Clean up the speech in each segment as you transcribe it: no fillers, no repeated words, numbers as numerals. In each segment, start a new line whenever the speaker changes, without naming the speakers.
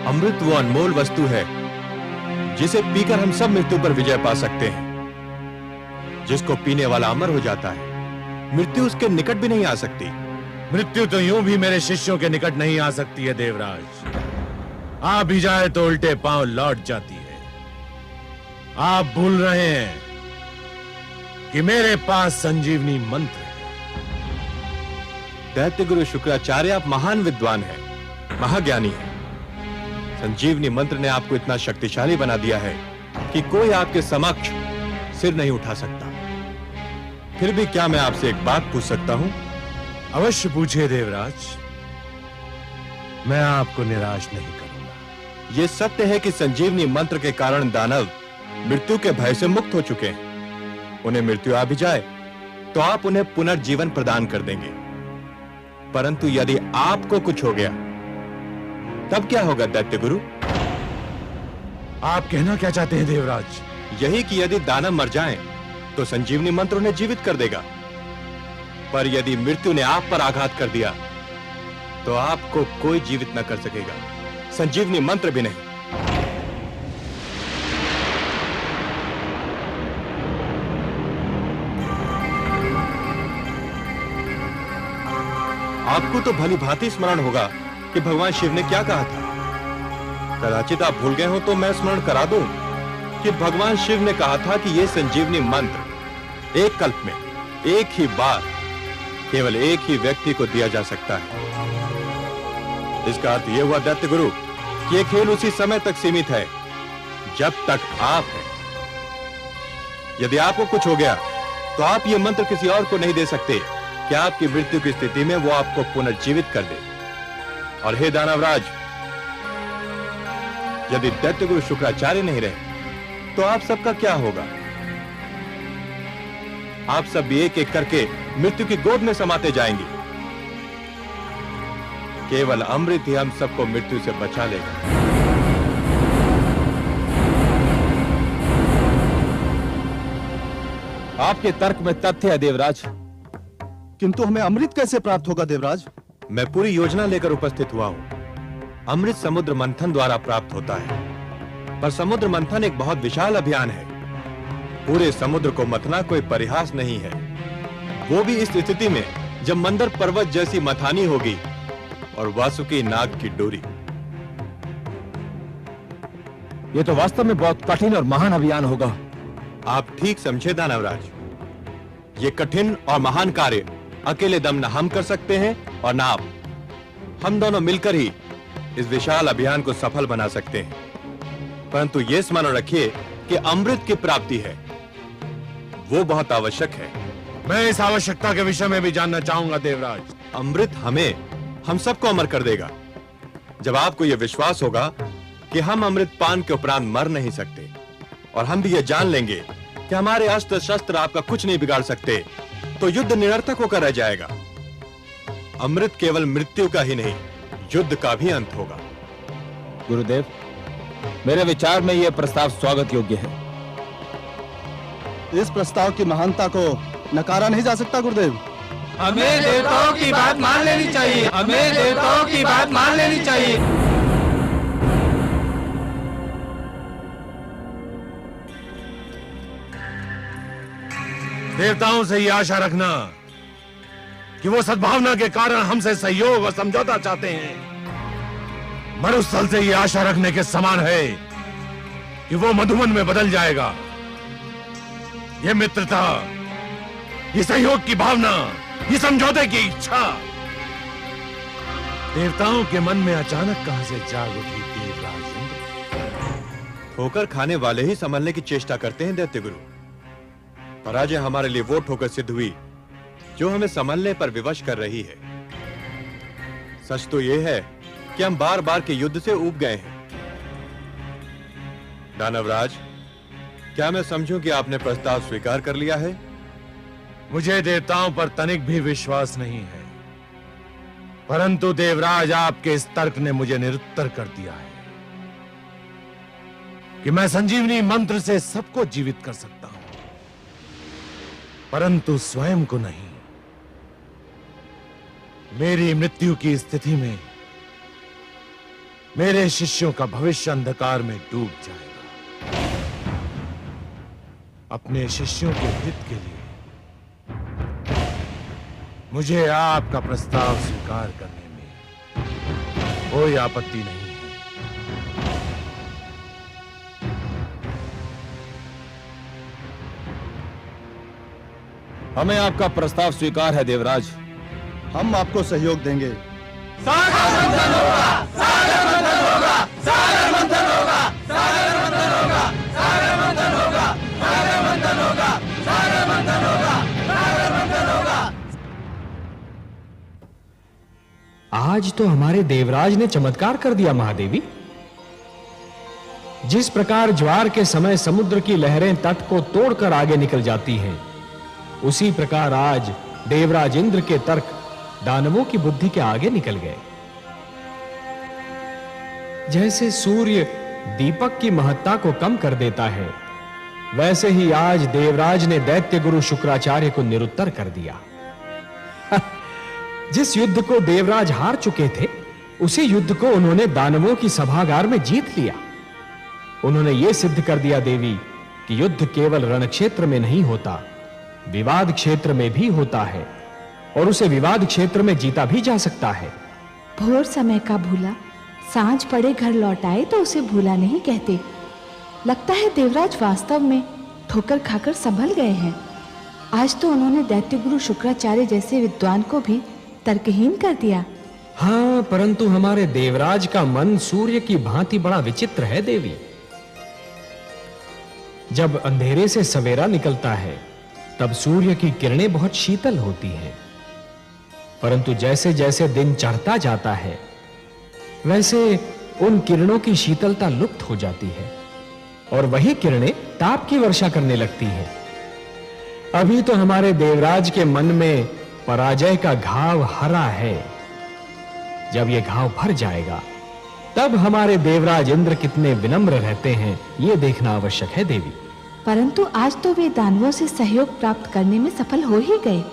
अमृत वो अनमोल वस्तु है जिसे पीकर हम सब मृत्यु पर विजय पा सकते हैं। जिसको पीने वाला अमर हो जाता है, मृत्यु उसके निकट भी नहीं आ सकती।
मृत्यु तो यूं भी मेरे शिष्यों के निकट नहीं आ सकती है देवराज। आ भी जाए तो उल्टे पांव लौट जाती है। आप भूल रहे हैं कि मेरे पास संजीवनी मंत्र है।
दैत्य गुरु शुक्राचार्य, आप महान विद्वान हैं, महाज्ञानी हैं। संजीवनी मंत्र ने आपको इतना शक्तिशाली बना दिया है कि कोई आपके समक्ष सिर नहीं उठा सकता। फिर भी क्या मैं आपसे एक बात पूछ सकता हूं?
अवश्य पूछिए देवराज, मैं आपको निराश नहीं करूंगा।
यह सत्य है कि संजीवनी मंत्र के कारण दानव मृत्यु के भय से मुक्त हो चुके हैं। उन्हें मृत्यु आ भी जाए तो आप उन्हें पुनर्जीवन प्रदान कर देंगे। परंतु यदि आपको कुछ हो गया तब क्या होगा दैत्य गुरु?
आप कहना क्या चाहते हैं देवराज?
यही कि यदि दानव मर जाएं तो संजीवनी मंत्र उन्हें जीवित कर देगा, पर यदि मृत्यु ने आप पर आघात कर दिया तो आपको कोई जीवित न कर सकेगा, संजीवनी मंत्र भी नहीं। आपको तो भली भांति स्मरण होगा कि भगवान शिव ने क्या कहा था। कदाचित आप भूल गए हो तो मैं स्मरण करा दूं कि भगवान शिव ने कहा था कि यह संजीवनी मंत्र एक कल्प में एक ही बार केवल एक ही व्यक्ति को दिया जा सकता है। इसका अर्थ यह हुआ दैत्य गुरु कि यह खेल उसी समय तक सीमित है जब तक आप हैं। यदि आपको कुछ हो गया तो आप यह मंत्र किसी और को नहीं दे सकते कि आपकी मृत्यु की स्थिति में वो आपको पुनर्जीवित कर दे। और हे दानवराज, यदि दैत्य गुरु शुक्राचार्य नहीं रहे तो आप सबका क्या होगा? आप सब एक एक करके मृत्यु की गोद में समाते जाएंगे। केवल अमृत ही हम सबको मृत्यु से बचा लेगा।
आपके तर्क में तथ्य है देवराज,
किंतु हमें अमृत कैसे प्राप्त होगा देवराज?
मैं पूरी योजना लेकर उपस्थित हुआ हूं। अमृत समुद्र मंथन द्वारा प्राप्त होता है, पर समुद्र मंथन एक बहुत विशाल अभियान है। पूरे समुद्र को मथना कोई परिहास नहीं है, वो भी इस स्थिति में जब मंदर पर्वत जैसी मथानी होगी और वासुकी नाग की डोरी।
ये तो वास्तव में बहुत कठिन और महान अभियान होगा।
आप ठीक समझे दानवराज, ये कठिन और महान कार्य अकेले दम न हम कर सकते हैं और न आप। हम दोनों मिलकर ही इस विशाल अभियान को सफल बना सकते हैं। परंतु यह स्मरण रखिए कि अमृत की प्राप्ति है, वो बहुत आवश्यक है।
मैं इस आवश्यकता के विषय में भी जानना चाहूंगा देवराज।
अमृत हम सबको अमर कर देगा। जब आपको यह विश्वास होगा कि हम अमृत पान के उपरांत मर नहीं सकते, और हम भी यह जान लेंगे कि हमारे अस्त्र शस्त्र आपका कुछ नहीं बिगाड़ सकते, तो युद्ध निरर्थक होकर रह जाएगा। अमृत केवल मृत्यु का ही नहीं, युद्ध का भी अंत होगा।
गुरुदेव, मेरे विचार में यह प्रस्ताव स्वागत योग्य है।
इस प्रस्ताव की महानता को नकारा नहीं जा सकता गुरुदेव।
हमें देवताओं की बात मान लेनी चाहिए, हमें देवताओं की बात मान लेनी चाहिए।
देवताओं से ये आशा रखना कि वो सद्भावना के कारण हमसे सहयोग और समझौता चाहते हैं, मरुस्थल से ये आशा रखने के समान है कि वो मधुवन में बदल जाएगा। ये मित्रता, ये सहयोग की भावना, ये समझौते की इच्छा देवताओं के मन में अचानक कहां से जाग उठी देवराज इंद्र।
ठोकर खाने वाले ही संभलने की चेष्टा करते हैं दैत्य गुरु। पराजय हमारे लिए वो ठोकर सिद्ध हुई जो हमें संभलने पर विवश कर रही है। सच तो यह है कि हम बार बार के युद्ध से ऊब गए हैं। दानवराज, क्या मैं समझूं कि आपने प्रस्ताव स्वीकार कर लिया है?
मुझे देवताओं पर तनिक भी विश्वास नहीं है, परंतु देवराज आपके इस तर्क ने मुझे निरुत्तर कर दिया है कि मैं संजीवनी मंत्र से सबको जीवित कर सकता हूं, परंतु स्वयं को नहीं। मेरी मृत्यु की स्थिति में मेरे शिष्यों का भविष्य अंधकार में डूब जाएगा। अपने शिष्यों के हित के लिए मुझे आपका प्रस्ताव स्वीकार करने में कोई आपत्ति नहीं है।
हमें आपका प्रस्ताव स्वीकार है देवराज।
हम आपको सहयोग देंगे।
आज तो हमारे देवराज ने चमत्कार कर दिया महादेवी। जिस प्रकार ज्वार के समय समुद्र की लहरें तट को तोड़कर आगे निकल जाती हैं, उसी प्रकार आज देवराज इंद्र के तर्क दानवों की बुद्धि के आगे निकल गए। जैसे सूर्य दीपक की महत्ता को कम कर देता है, वैसे ही आज देवराज ने दैत्य गुरु शुक्राचार्य को निरुत्तर कर दिया। जिस युद्ध को देवराज हार चुके थे, उसी युद्ध को उन्होंने दानवों की सभागार में जीत लिया। उन्होंने यह सिद्ध कर दिया देवी कि युद्ध केवल रणक्षेत्र में नहीं होता, विवाद क्षेत्र में भी होता है, और उसे विवाद क्षेत्र में जीता भी जा सकता है।
भोर समय का भूला सांझ पड़े घर लौट आए तो उसे भूला नहीं कहते। लगता है देवराज वास्तव में ठोकर खाकर संभल गए हैं। आज तो उन्होंने दैत्य गुरु शुक्राचार्य जैसे विद्वान को भी तर्कहीन कर दिया।
हां, परंतु हमारे देवराज का मन सूर्य की भांति बड़ा विचित्र है देवी। जब अंधेरे से सवेरा निकलता है, तब सूर्य की किरणें बहुत शीतल होती हैं, परंतु जैसे जैसे दिन चढ़ता जाता है, वैसे उन किरणों की शीतलता लुप्त हो जाती है और वही किरणें ताप की वर्षा करने लगती हैं। अभी तो हमारे देवराज के मन में पराजय का घाव हरा है। जब यह घाव भर जाएगा, तब हमारे देवराज इंद्र कितने विनम्र रहते हैं, यह देखना आवश्यक है देवी।
परंतु आज तो वे दानवों से सहयोग प्राप्त करने में सफल हो ही गए।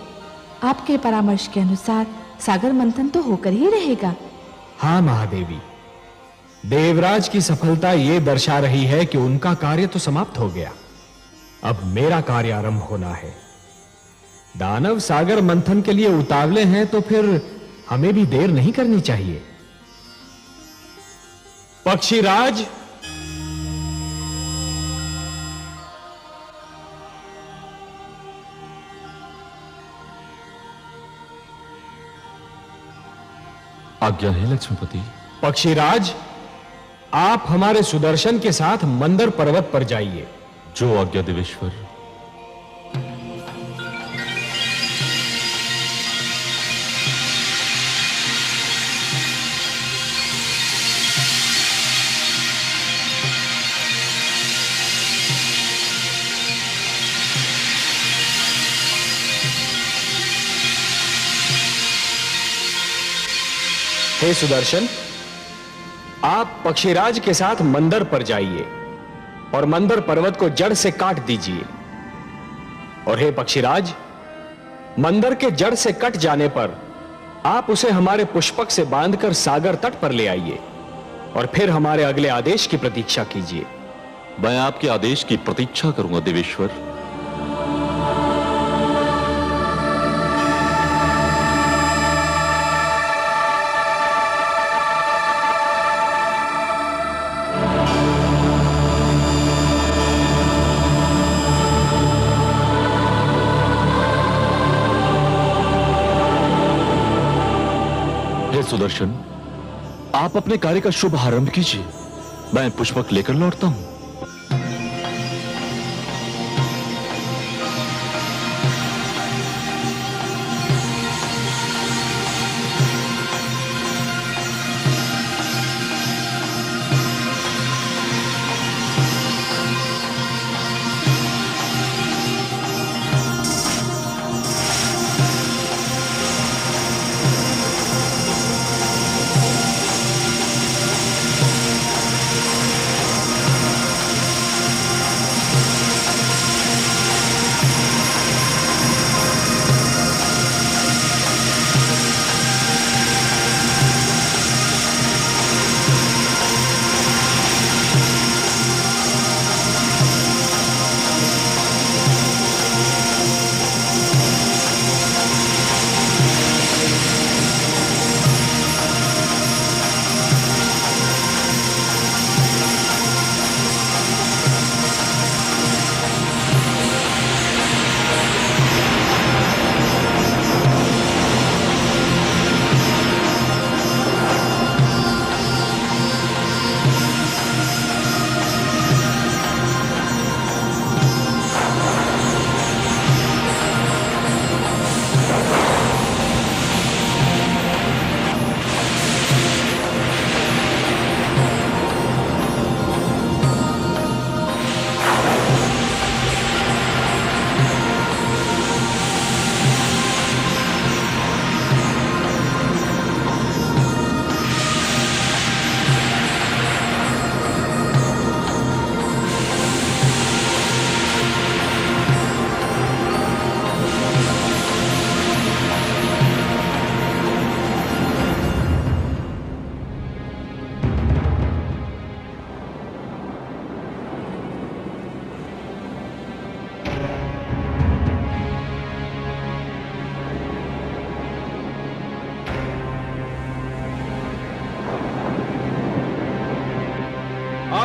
आपके परामर्श के अनुसार सागर मंथन तो होकर ही रहेगा।
हाँ महादेवी, देवराज की सफलता यह दर्शा रही है कि उनका कार्य तो समाप्त हो गया। अब मेरा कार्य आरंभ होना है। दानव सागर मंथन के लिए उतावले हैं, तो फिर हमें भी देर नहीं करनी चाहिए। पक्षीराज,
आज्ञा है लक्ष्मीपति।
पक्षीराज, आप हमारे सुदर्शन के साथ मंदर पर्वत पर जाइए।
जो आज्ञा देवेश्वर।
हे सुदर्शन, आप पक्षीराज के साथ मंदर पर जाइए और मंदर पर्वत को जड़ से काट दीजिए। और हे पक्षीराज, मंदर के जड़ से कट जाने पर आप उसे हमारे पुष्पक से बांधकर सागर तट पर ले आइए और फिर हमारे अगले आदेश की प्रतीक्षा कीजिए।
मैं आपके आदेश की प्रतीक्षा करूंगा देवेश्वर। सुदर्शन, आप अपने कार्य का शुभ आरंभ कीजिए। मैं पुष्पक लेकर लौटता हूं।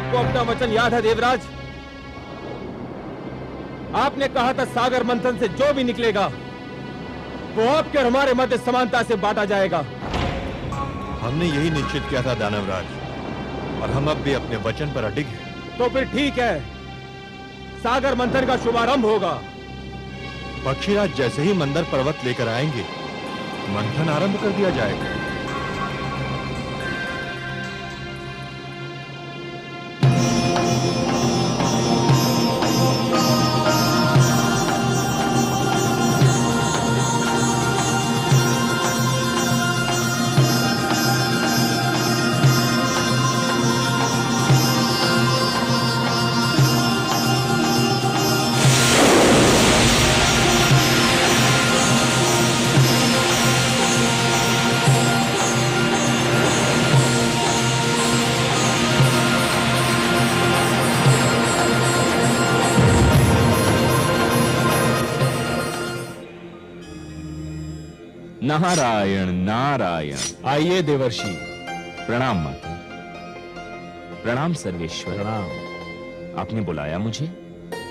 आपको अपना वचन याद है देवराज? आपने कहा था सागर मंथन से जो भी निकलेगा वो आपके और हमारे मध्य समानता से बांटा जाएगा।
हमने यही निश्चित किया था दानवराज, और हम अब भी अपने वचन पर अडिग हैं।
तो फिर ठीक है, सागर मंथन का शुभारंभ होगा।
पक्षीराज जैसे ही मंदर पर्वत लेकर आएंगे, मंथन आरंभ कर दिया जाएगा।
नारायण नारायण।
आइए देवर्षि।
प्रणाम माता। प्रणाम सर्वेश्वर।
प्रणाम।
आपने बुलाया मुझे?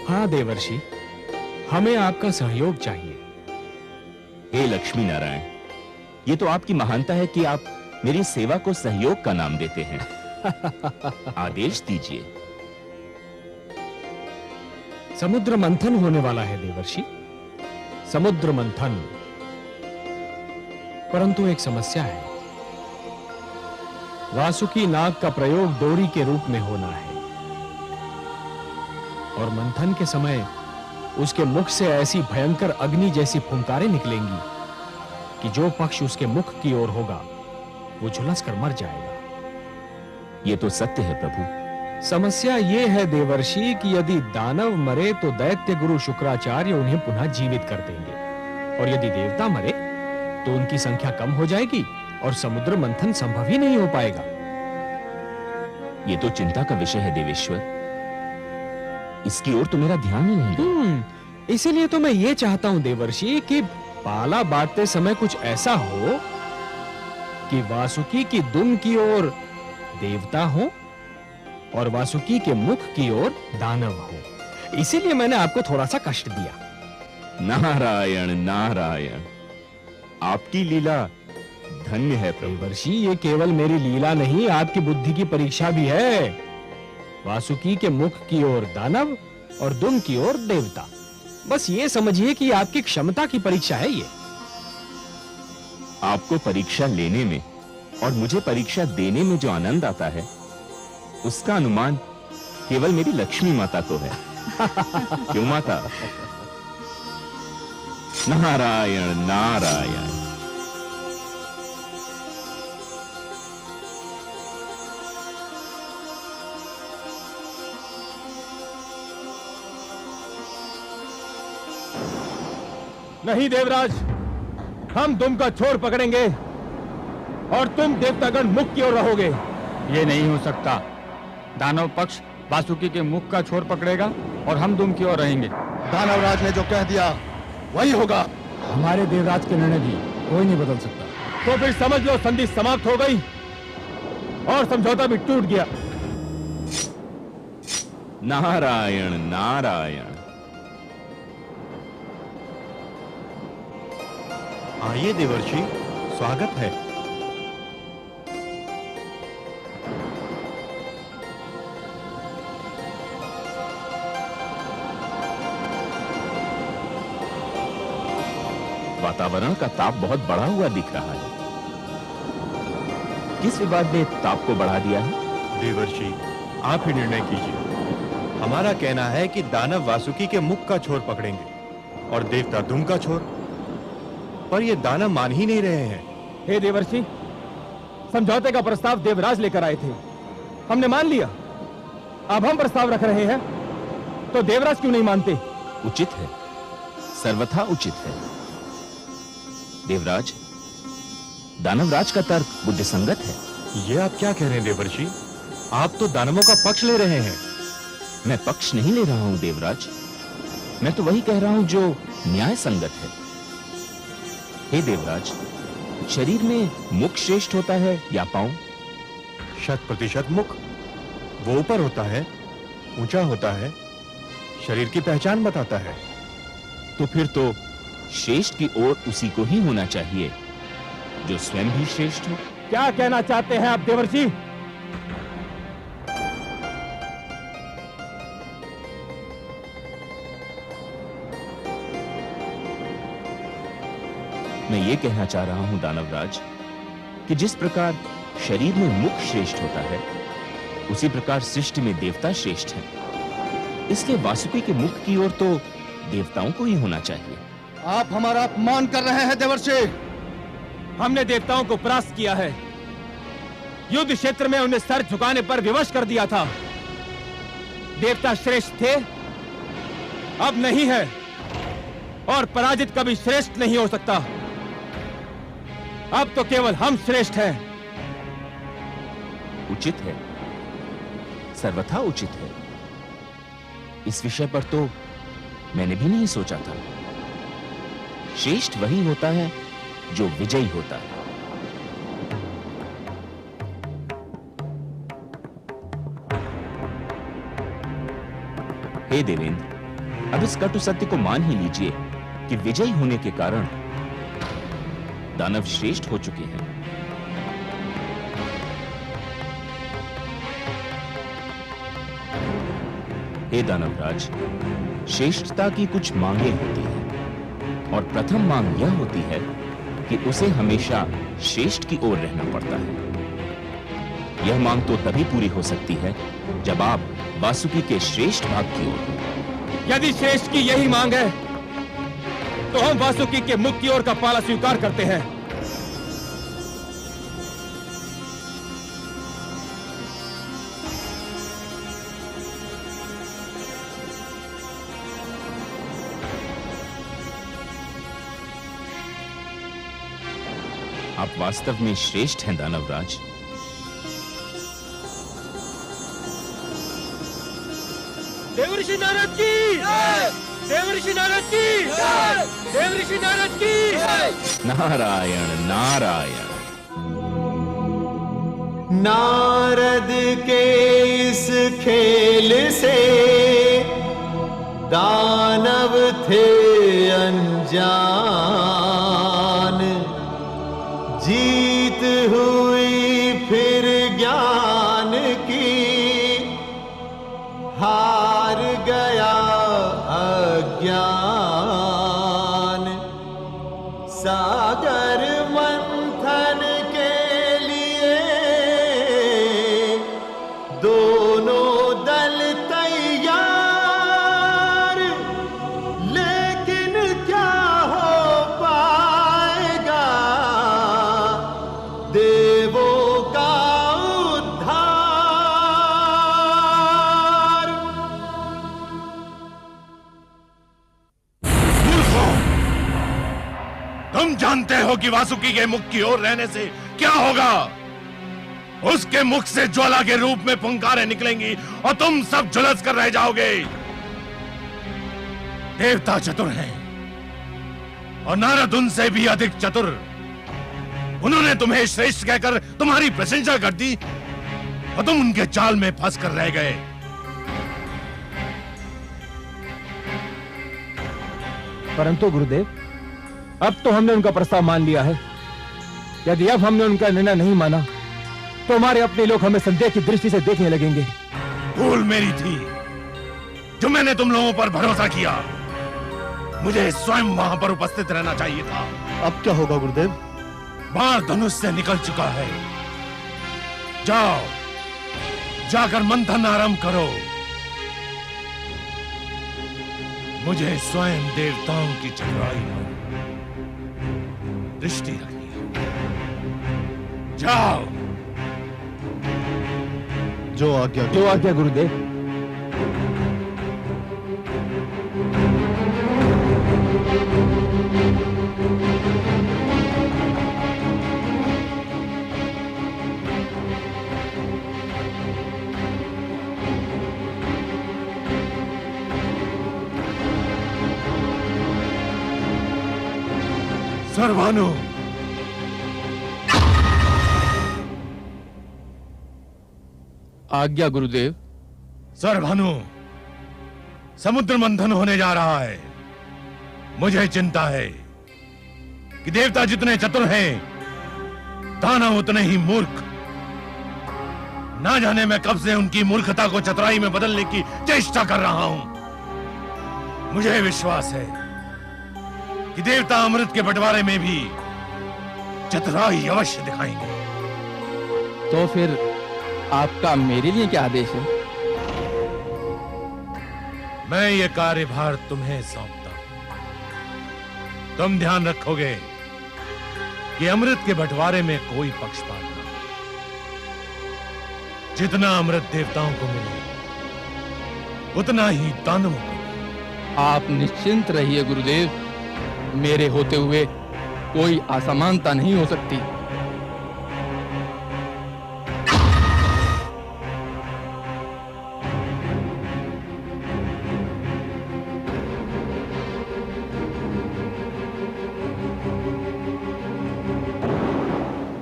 हाँ देवर्षि, हमें आपका सहयोग चाहिए।
हे लक्ष्मी नारायण, ये तो आपकी महानता है कि आप मेरी सेवा को सहयोग का नाम देते हैं। आदेश दीजिए।
समुद्र मंथन होने वाला है देवर्षि, समुद्र मंथन। परंतु एक समस्या है। वासुकी नाग का प्रयोग डोरी के रूप में होना है, और मंथन के समय उसके मुख से ऐसी भयंकर अग्नि जैसी फुंकारें निकलेंगी कि जो पक्ष उसके मुख की ओर होगा वो झुलस कर मर जाएगा।
ये तो सत्य है प्रभु।
समस्या ये है देवर्षि कि यदि दानव मरे तो दैत्य गुरु शुक्राचार्य उन्हें पुनः जीवित कर देंगे, और यदि देवता मरे तो उनकी संख्या कम हो जाएगी और समुद्र मंथन संभव ही नहीं हो पाएगा।
ये तो चिंता का विषय है देवेश्वर, इसकी ओर तो मेरा ध्यान ही नहीं गया।
इसीलिए तो मैं ये चाहता हूं देवर्षि कि पाला बांटते समय कुछ ऐसा हो कि वासुकी की दुम की ओर देवता हो और वासुकी के मुख की ओर दानव हो। इसीलिए मैंने आपको थोड़ा सा कष्ट दिया।
नारायण नारायण, आपकी लीला धन्य है प्रभु।
देवर्षि, ये केवल मेरी लीला नहीं, आपकी बुद्धि की परीक्षा भी है। वासुकी के मुख की ओर दानव और दुम की ओर देवता। बस ये समझिए कि आपकी क्षमता की परीक्षा है ये।
आपको परीक्षा लेने में और मुझे परीक्षा देने में जो आनंद आता है, उसका अनुमान केवल मेरी लक्ष्मी माता को है। क्यों माता? नारायण नारायण।
नहीं देवराज, हम दुम का छोर पकड़ेंगे और तुम देवतागण मुख की ओर रहोगे।
ये नहीं हो सकता। दानव पक्ष वासुकी के मुख का छोर पकड़ेगा और हम दुम की ओर रहेंगे।
दानवराज ने जो कह दिया वही होगा।
हमारे देवराज के निर्णय भी कोई नहीं बदल सकता।
तो फिर समझ लो संधि समाप्त हो गई और समझौता भी टूट गया।
नारायण नारायण।
आइए देवर्षि, स्वागत है।
वातावरण का ताप बहुत बढ़ा हुआ दिख रहा है। किस विवाद ने ताप को बढ़ा दिया है?
देवर्षि, आप ही निर्णय कीजिए। हमारा कहना है कि दानव वासुकी के मुख का छोर पकड़ेंगे और देवता दुम का छोर, पर ये दानव मान ही नहीं रहे हैं।
हे देवर्षि, समझौते का प्रस्ताव देवराज लेकर आए थे, हमने मान लिया। अब हम प्रस्ताव रख रहे हैं तो देवराज क्यों नहीं मानते?
उचित है, सर्वथा उचित है। देवराज, दानवराज का तर्क बुद्धिसंगत है।
ये आप क्या कह रहे हैं देवर्षि? आप तो दानवों का पक्ष ले रहे हैं।
मैं पक्ष नहीं ले रहा हूं देवराज, मैं तो वही कह रहा हूं जो न्याय संगत है। हे देवराज, शरीर में मुख श्रेष्ठ होता है या पांव?
100% मुख।
वो ऊपर होता है, ऊंचा होता है, शरीर की पहचान बताता है।
तो फिर तो श्रेष्ठ की ओर उसी को ही होना चाहिए जो स्वयं भी श्रेष्ठ हो।
क्या कहना चाहते हैं आप देवर्षि?
मैं ये कहना चाह रहा हूं दानवराज कि जिस प्रकार शरीर में मुख श्रेष्ठ होता है, उसी प्रकार सृष्टि में देवता श्रेष्ठ हैं। इसलिए वासुकी के मुख की ओर तो देवताओं को ही होना चाहिए।
आप हमारा अपमान कर रहे हैं देवर्षि।
हमने देवताओं को परास्त किया है, युद्ध क्षेत्र में उन्हें सर झुकाने पर विवश कर दिया था। देवता श्रेष्ठ थे, अब नहीं है, और पराजित कभी श्रेष्ठ नहीं हो सकता। अब तो केवल हम श्रेष्ठ हैं।
उचित है, सर्वथा उचित है। इस विषय पर तो मैंने भी नहीं सोचा था। श्रेष्ठ वही होता है जो विजयी होता है। हे देवेंद्र, अब इस कटु सत्य को मान ही लीजिए कि विजयी होने के कारण दानव श्रेष्ठ हो चुके हैं। हे दानवराज, श्रेष्ठता की कुछ मांगे होती हैं, और प्रथम मांग यह होती है कि उसे हमेशा श्रेष्ठ की ओर रहना पड़ता है। यह मांग तो तभी पूरी हो सकती है जब आप वासुकी के श्रेष्ठ भाग की ओर हो।
यदि श्रेष्ठ की यही मांग है तो हम वासुकी के मुख की ओर का पाला स्वीकार करते हैं।
आप वास्तव में श्रेष्ठ हैं दानवराज।
देवर्षि नारद की जय! देवर्षि नारद की जय! देवर्षि नारद की जय!
नारायण नारायण।
नारद के इस खेल से दानव थे अनजान, जीत हुई फिर ज्ञान की, हार गया अज्ञान। सागर मंथन के लिए दोनों दल तैयार, लेकिन क्या हो पाएगा देवों का उद्धार।
तुम जानते हो कि वासुकी के मुख की ओर रहने से क्या होगा? उसके मुख से ज्वाला के रूप में फुंकारें निकलेंगी और तुम सब झुलस कर रह जाओगे। देवता चतुर हैं और नारद उनसे भी अधिक चतुर। उन्होंने तुम्हें श्रेष्ठ कहकर तुम्हारी प्रशंसा कर दी और तुम उनके जाल में फंस कर रह गए।
परंतु गुरुदेव, अब तो हमने उनका प्रस्ताव मान लिया है। यदि अब हमने उनका निर्णय नहीं माना तो हमारे अपने लोग हमें संदेह की दृष्टि से देखने लगेंगे।
भूल मेरी थी जो मैंने तुम लोगों पर भरोसा किया। मुझे स्वयं वहां पर उपस्थित रहना चाहिए था।
अब क्या होगा गुरुदेव?
बाण धनुष से निकल चुका है। जाओ, जाकर मंथन आरंभ करो। मुझे स्वयं देवताओं की चतुराई पर दृष्टि रखनी है। जाओ।
जो आज्ञा
गुरुदेव।
सर्वानु,
आज्ञा गुरुदेव।
सर भानु, समुद्र मंथन होने जा रहा है। मुझे चिंता है कि देवता जितने चतुर हैं, दानव उतने ही मूर्ख। ना जाने मैं कब से उनकी मूर्खता को चतुराई में बदलने की चेष्टा कर रहा हूं। मुझे विश्वास है कि देवता अमृत के बंटवारे में भी चतुराई अवश्य दिखाएंगे।
तो फिर आपका मेरे लिए क्या आदेश है?
मैं ये कार्यभार तुम्हें सौंपता हूं। तुम ध्यान रखोगे कि अमृत के बंटवारे में कोई पक्षपात न हो। जितना अमृत देवताओं को मिले, उतना ही दानवों को मिले।
आप निश्चिंत रहिए गुरुदेव, मेरे होते हुए कोई असमानता नहीं हो सकती।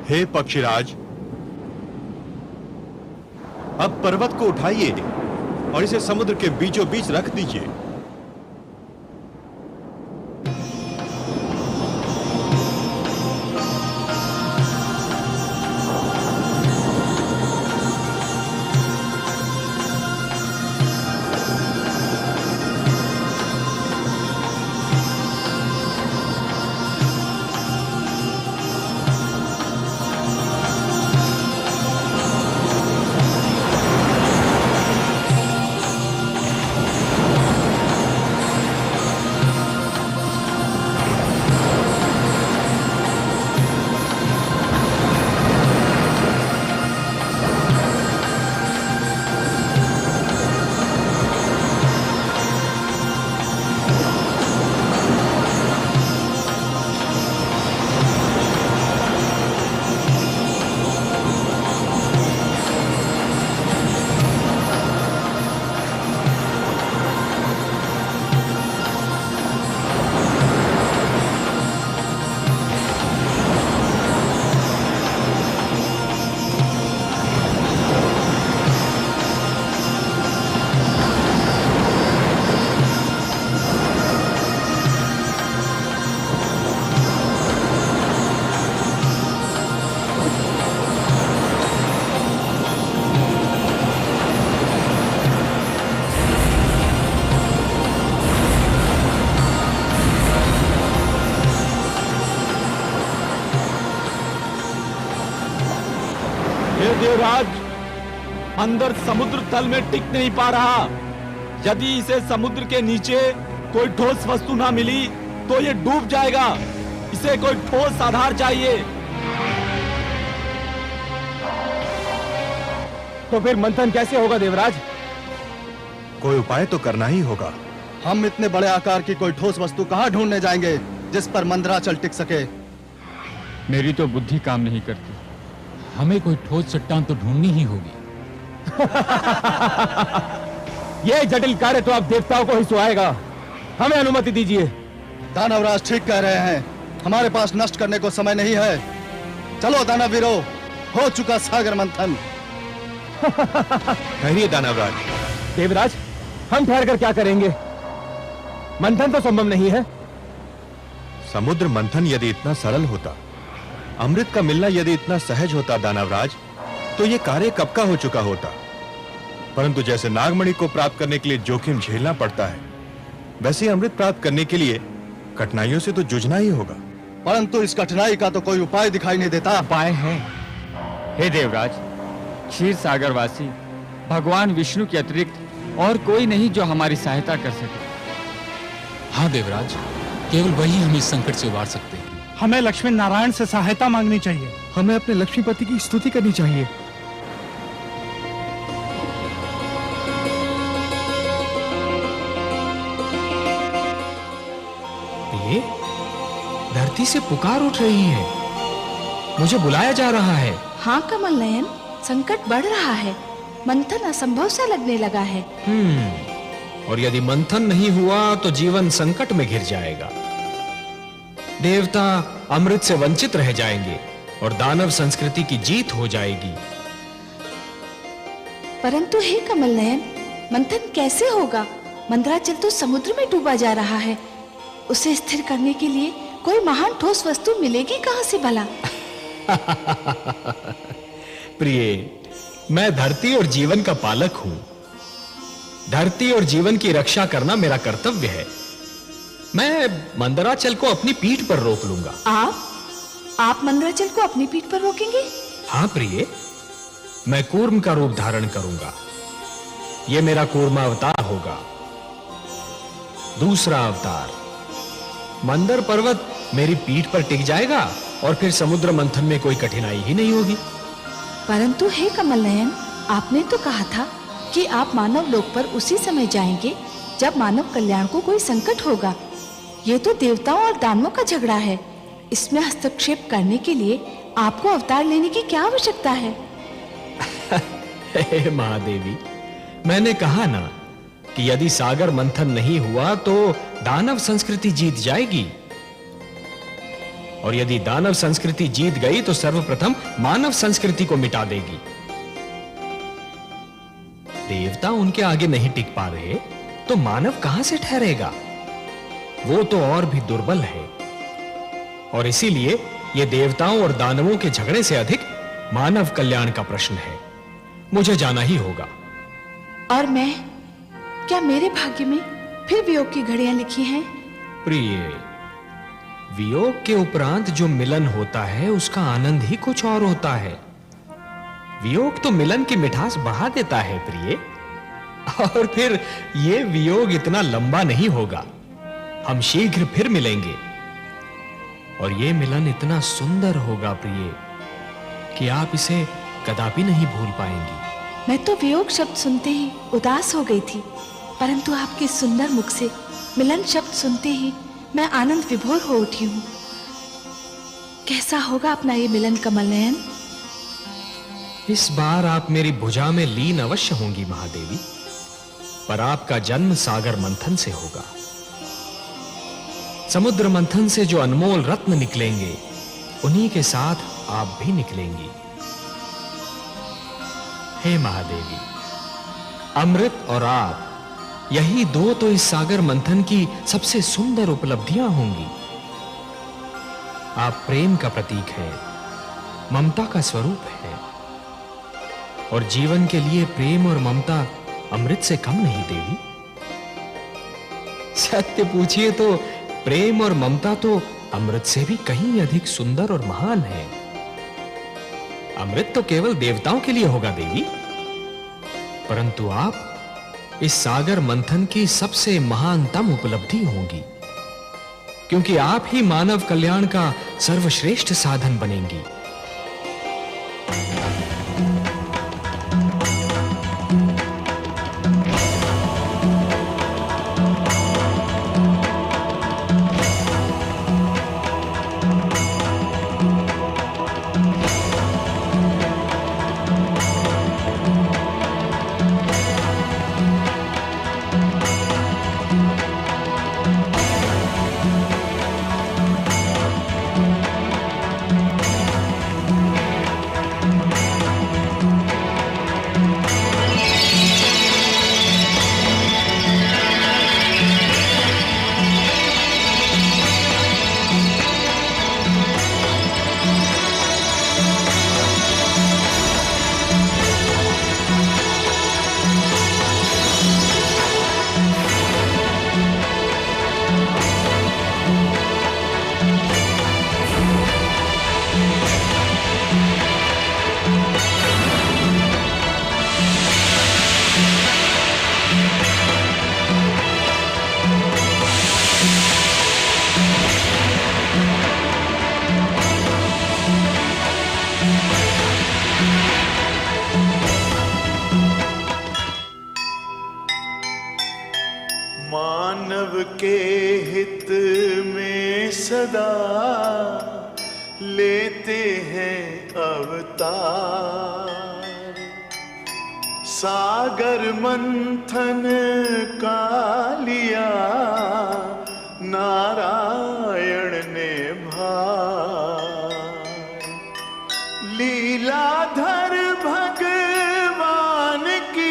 हे पक्षीराज, अब पर्वत को उठाइए और इसे समुद्र के बीचों बीच रख दीजिए।
देवराज, अंदर समुद्र तल में टिक नहीं पा रहा। यदि इसे समुद्र के नीचे कोई ठोस वस्तु ना मिली तो ये डूब जाएगा। इसे कोई ठोस आधार चाहिए। तो फिर मंथन कैसे होगा देवराज?
कोई उपाय तो करना ही होगा।
हम इतने बड़े आकार की कोई ठोस वस्तु कहाँ ढूंढने जाएंगे जिस पर मंदराचल टिक सके?
मेरी तो बुद्धि काम नहीं करती। हमें कोई ठोस चट्टान तो ढूंढनी ही होगी।
यह जटिल कार्य तो आप देवताओं को ही सुहाएगा। हमें अनुमति दीजिए।
दानवराज ठीक कह रहे हैं, हमारे पास नष्ट करने को समय नहीं है। चलो दानवीरो, हो चुका सागर मंथन।
ठहरिए दानवराज।
देवराज, हम ठहर कर क्या करेंगे? मंथन तो संभव नहीं है।
समुद्र मंथन यदि इतना सरल होता, अमृत का मिलना यदि इतना सहज होता दानवराज, तो यह कार्य कब का हो चुका होता। परंतु जैसे नागमणि को प्राप्त करने के लिए जोखिम झेलना पड़ता है, वैसे अमृत प्राप्त करने के लिए कठिनाइयों से तो जूझना ही होगा।
परंतु इस कठिनाई का तो कोई उपाय दिखाई नहीं देता।
उपाय है। हे देवराज, क्षीर सागरवासी भगवान विष्णु के अतिरिक्त और कोई नहीं जो हमारी सहायता कर सके।
हाँ देवराज, केवल वही हम इस संकट से उबार सकते हैं।
हमें लक्ष्मी नारायण से सहायता मांगनी चाहिए।
हमें अपने लक्ष्मीपति की स्तुति करनी चाहिए। ये धरती से पुकार उठ रही है। मुझे बुलाया जा रहा है।
हाँ कमल नयन, संकट बढ़ रहा है। मंथन असंभव सा लगने लगा है।
और यदि मंथन नहीं हुआ तो जीवन संकट में घिर जाएगा। देवता अमृत से वंचित रह जाएंगे और दानव संस्कृति की जीत हो जाएगी।
परंतु हे कमल नयन, मंथन कैसे होगा? मंदराचल तो समुद्र में डूबा जा रहा है। उसे स्थिर करने के लिए कोई महान ठोस वस्तु मिलेगी कहां से भला?
प्रिय, मैं धरती और जीवन का पालक हूं। धरती और जीवन की रक्षा करना मेरा कर्तव्य है। मैं मंदराचल को अपनी पीठ पर रोक लूंगा।
आप मंदराचल को अपनी पीठ पर रोकेंगे?
हाँ प्रिय, मैं कूर्म का रूप धारण करूंगा। यह मेरा कूर्मा अवतार होगा। दूसरा अवतार, मंदर पर्वत मेरी पीठ पर टिक जाएगा और फिर समुद्र मंथन में कोई कठिनाई ही नहीं होगी।
परंतु हे कमल नयन, आपने तो कहा था कि आप मानव लोक पर उसी समय जाएंगे जब मानव कल्याण को कोई संकट होगा। ये तो देवताओं और दानवों का झगड़ा है। इसमें हस्तक्षेप करने के लिए आपको अवतार लेने की क्या आवश्यकता है?
हे महादेवी, मैंने कहा ना कि यदि सागर मंथन नहीं हुआ तो दानव संस्कृति जीत जाएगी, और यदि दानव संस्कृति जीत गई तो सर्वप्रथम मानव संस्कृति को मिटा देगी। देवता उनके आगे नहीं टिक पा रहे तो मानव कहां से ठहरेगा? वो तो और भी दुर्बल है, और इसीलिए यह देवताओं और दानवों के झगड़े से अधिक मानव कल्याण का प्रश्न है। मुझे जाना ही होगा।
और मैं, क्या मेरे भाग्य में फिर वियोग की घड़ियां लिखी हैं?
प्रिय, वियोग के उपरांत जो मिलन होता है उसका आनंद ही कुछ और होता है। वियोग तो मिलन की मिठास बढ़ा देता है प्रिय, और फिर यह वियोग इतना लंबा नहीं होगा। हम शीघ्र फिर मिलेंगे, और यह मिलन इतना सुंदर होगा प्रिय कि आप इसे कदापि नहीं भूल पाएंगी।
मैं तो वियोग शब्द सुनते ही उदास हो गई थी, परंतु आपके सुंदर मुख से मिलन शब्द सुनते ही मैं आनंद विभोर हो उठी हूं। कैसा होगा अपना ये मिलन कमल नयन?
इस बार आप मेरी भुजा में लीन अवश्य होंगी महादेवी, पर आपका जन्म सागर मंथन से होगा। समुद्र मंथन से जो अनमोल रत्न निकलेंगे उन्हीं के साथ आप भी निकलेंगी। हे महादेवी, अमृत और आप, यही दो तो इस सागर मंथन की सबसे सुंदर उपलब्धियां होंगी। आप प्रेम का प्रतीक हैं, ममता का स्वरूप है, और जीवन के लिए प्रेम और ममता अमृत से कम नहीं देवी। सत्य पूछिए तो प्रेम और ममता तो अमृत से भी कहीं अधिक सुंदर और महान है। अमृत तो केवल देवताओं के लिए होगा देवी, परंतु आप इस सागर मंथन की सबसे महानतम उपलब्धि होंगी, क्योंकि आप ही मानव कल्याण का सर्वश्रेष्ठ साधन बनेंगी।
मानव के हित में सदा लेते हैं अवतार। सागर मंथन का लिया नारायण ने भार। लीलाधर भगवान की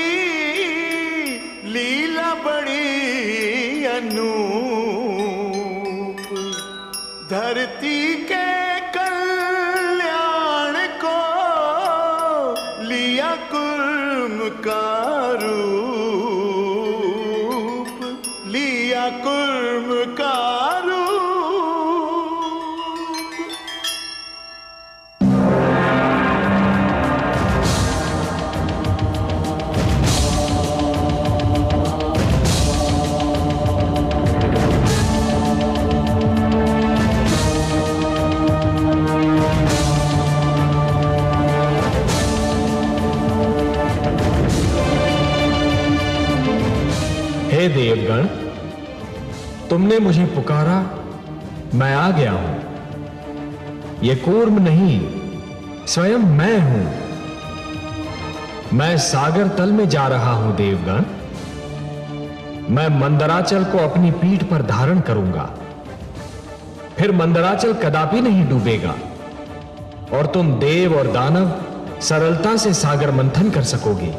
कुर्म का रूप, लिया कुर्म का रूप।
हे देवगण, तुमने मुझे पुकारा, मैं आ गया हूं। ये कूर्म नहीं, स्वयं मैं हूं। मैं सागर तल में जा रहा हूं देवगण। मैं मंदराचल को अपनी पीठ पर धारण करूंगा, फिर मंदराचल कदापि नहीं डूबेगा और तुम देव और दानव सरलता से सागर मंथन कर सकोगे।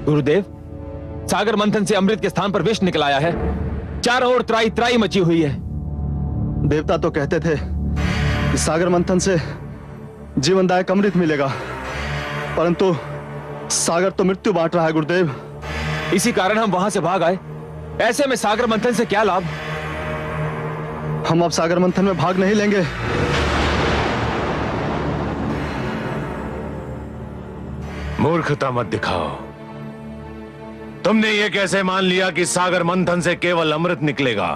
गुरुदेव, सागर मंथन से अमृत के स्थान पर विष निकल आया है। चारों ओर त्राई त्राई मची हुई है।
देवता तो कहते थे कि सागर मंथन से जीवनदायक अमृत मिलेगा, परंतु सागर तो मृत्यु बांट रहा है गुरुदेव।
इसी कारण हम वहां से भाग आए। ऐसे में सागर मंथन से क्या लाभ?
हम अब सागर मंथन में भाग नहीं लेंगे।
मूर्खता मत दिखाओ। तुमने ये कैसे मान लिया कि सागर मंथन से केवल अमृत निकलेगा,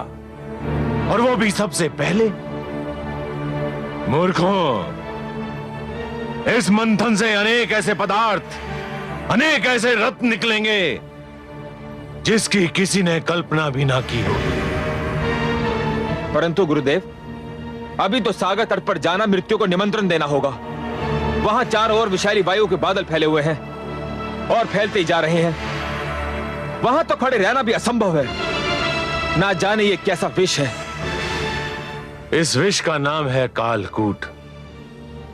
और वो भी सबसे पहले? मूर्खों, इस मंथन से अनेक ऐसे पदार्थ, अनेक ऐसे रत्न निकलेंगे जिसकी किसी ने कल्पना भी ना की होगी।
परंतु गुरुदेव, अभी तो सागर तट पर जाना मृत्यु को निमंत्रण देना होगा। वहां चारों ओर विषैली वायु के बादल फैले हुए हैं और फैलते ही जा रहे हैं। वहां तो खड़े रहना भी असंभव है। ना जाने ये कैसा विष है।
इस विष का नाम है कालकूट,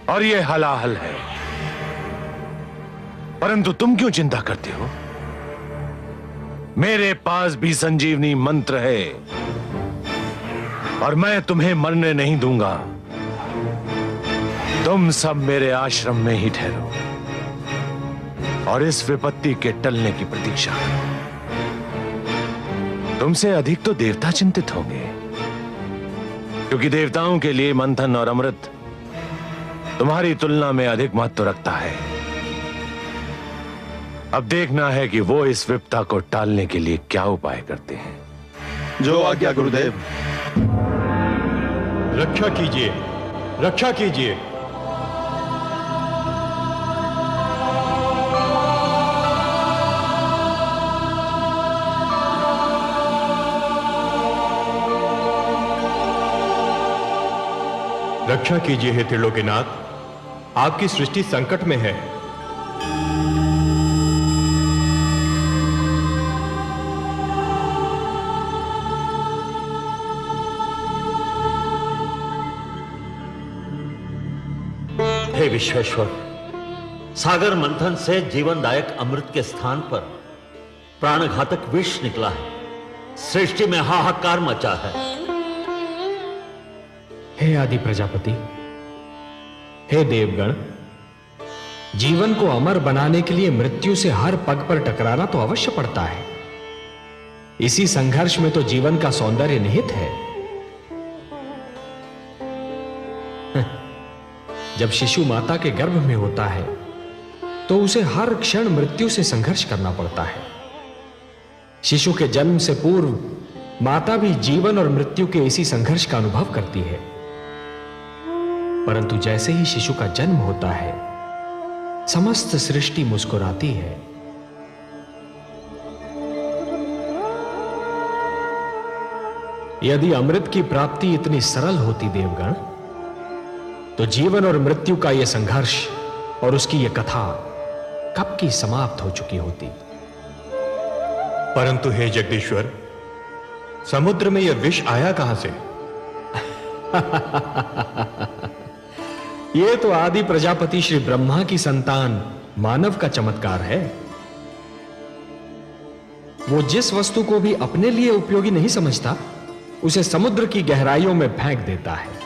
और ये हलाहल है। परंतु तुम क्यों चिंता करते हो? मेरे पास भी संजीवनी मंत्र है, और मैं तुम्हें मरने नहीं दूंगा। तुम सब मेरे आश्रम में ही ठहरो और इस विपत्ति के टलने की प्रतीक्षा करो। तुमसे अधिक तो देवता चिंतित होंगे, क्योंकि देवताओं के लिए मंथन और अमृत तुम्हारी तुलना में अधिक महत्व रखता है। अब देखना है कि वो इस विपत्ता को टालने के लिए क्या उपाय करते हैं।
जो आज्ञा गुरुदेव।
रक्षा कीजिए, रक्षा कीजिए। रक्षा कीजिए हे त्रिलोकीनाथ, आपकी सृष्टि संकट में है।
हे विश्वेश्वर, सागर मंथन से जीवनदायक अमृत के स्थान पर प्राणघातक विष निकला है। सृष्टि में हाहाकार मचा है।
हे आदि प्रजापति, हे देवगण, जीवन को अमर बनाने के लिए मृत्यु से हर पग पर टकराना तो अवश्य पड़ता है। इसी संघर्ष में तो जीवन का सौंदर्य निहित है। जब शिशु माता के गर्भ में होता है तो उसे हर क्षण मृत्यु से संघर्ष करना पड़ता है। शिशु के जन्म से पूर्व माता भी जीवन और मृत्यु के इसी संघर्ष का अनुभव करती है। परंतु जैसे ही शिशु का जन्म होता है, समस्त सृष्टि मुस्कुराती है। यदि अमृत की प्राप्ति इतनी सरल होती देवगण, तो जीवन और मृत्यु का यह संघर्ष और उसकी यह कथा कब की समाप्त हो चुकी होती।
परंतु हे जगदीश्वर, समुद्र में यह विष आया कहां से?
यह तो आदि प्रजापति श्री ब्रह्मा की संतान मानव का चमत्कार है। वो जिस वस्तु को भी अपने लिए उपयोगी नहीं समझता, उसे समुद्र की गहराइयों में फेंक देता है।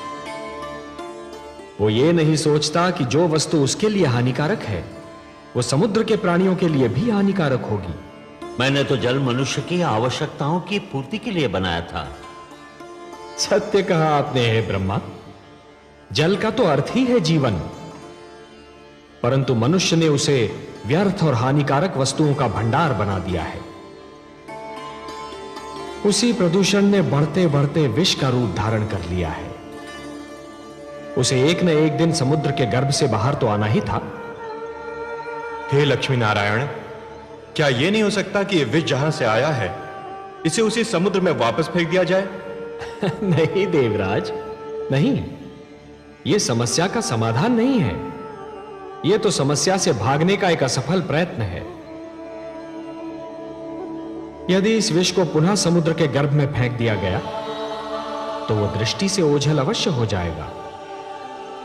वो ये नहीं सोचता कि जो वस्तु उसके लिए हानिकारक है, वो समुद्र के प्राणियों के लिए भी हानिकारक होगी।
मैंने तो जल मनुष्य की आवश्यकताओं की पूर्ति के लिए बनाया था।
सत्य कहा आपने हे ब्रह्मा। जल का तो अर्थ ही है जीवन, परंतु मनुष्य ने उसे व्यर्थ और हानिकारक वस्तुओं का भंडार बना दिया है। उसी प्रदूषण ने बढ़ते बढ़ते विष का रूप धारण कर लिया है। उसे एक न एक दिन समुद्र के गर्भ से बाहर तो आना ही था।
हे लक्ष्मी नारायण, क्या यह नहीं हो सकता कि यह विष जहां से आया है, इसे उसी समुद्र में वापस फेंक दिया जाए?
नहीं देवराज, नहीं। यह समस्या का समाधान नहीं है। यह तो समस्या से भागने का एक असफल प्रयत्न है। यदि इस विष को पुनः समुद्र के गर्भ में फेंक दिया गया तो वह दृष्टि से ओझल अवश्य हो जाएगा,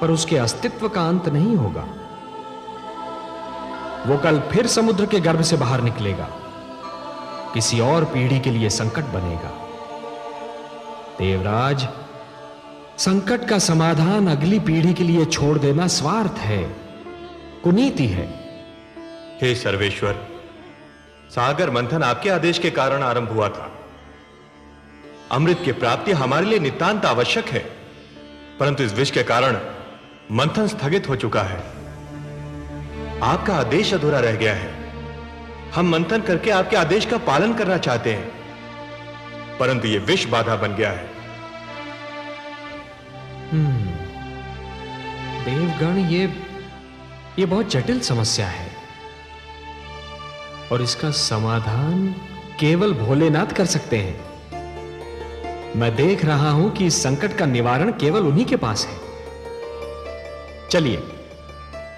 पर उसके अस्तित्व का अंत नहीं होगा। वो कल फिर समुद्र के गर्भ से बाहर निकलेगा, किसी और पीढ़ी के लिए संकट बनेगा। देवराज, संकट का समाधान अगली पीढ़ी के लिए छोड़ देना स्वार्थ है, कुनीति है।
हे सर्वेश्वर, सागर मंथन आपके आदेश के कारण आरंभ हुआ था। अमृत की प्राप्ति हमारे लिए नितांत आवश्यक है, परंतु इस विष के कारण मंथन स्थगित हो चुका है। आपका आदेश अधूरा रह गया है। हम मंथन करके आपके आदेश का पालन करना चाहते हैं, परंतु यह विष बाधा बन गया है।
देवगण, ये बहुत जटिल समस्या है और इसका समाधान केवल भोलेनाथ कर सकते हैं। मैं देख रहा हूं कि इस संकट का निवारण केवल उन्हीं के पास है। चलिए,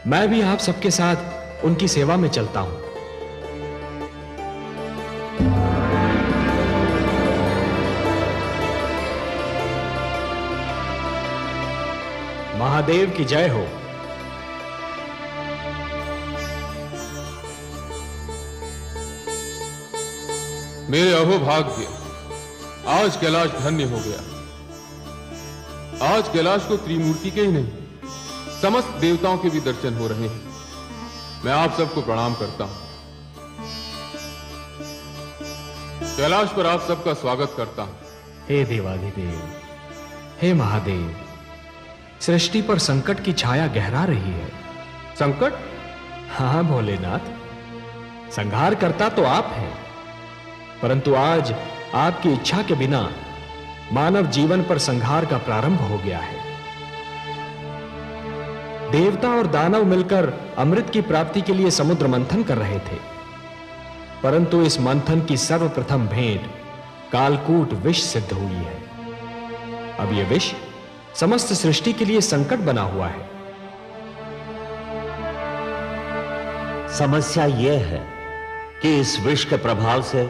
मैं भी आप सबके साथ उनकी सेवा में चलता हूं। महादेव की जय हो।
मेरे अहोभाग्य, आज कैलाश धन्य हो गया। आज कैलाश को त्रिमूर्ति के ही नहीं, समस्त देवताओं के भी दर्शन हो रहे हैं। मैं आप सबको प्रणाम करता हूं। कैलाश पर आप सबका स्वागत करता हूं।
हे देवाधिदेव, हे महादेव, सृष्टि पर संकट की छाया गहरा रही है।
संकट?
हाँ भोलेनाथ, संहार करता तो आप हैं, परंतु आज आपकी इच्छा के बिना मानव जीवन पर संहार का प्रारंभ हो गया है। देवता और दानव मिलकर अमृत की प्राप्ति के लिए समुद्र मंथन कर रहे थे, परंतु इस मंथन की सर्वप्रथम भेंट कालकूट विष सिद्ध हुई है। अब यह विष समस्त सृष्टि के लिए संकट बना हुआ है।
समस्या यह है कि इस विष के प्रभाव से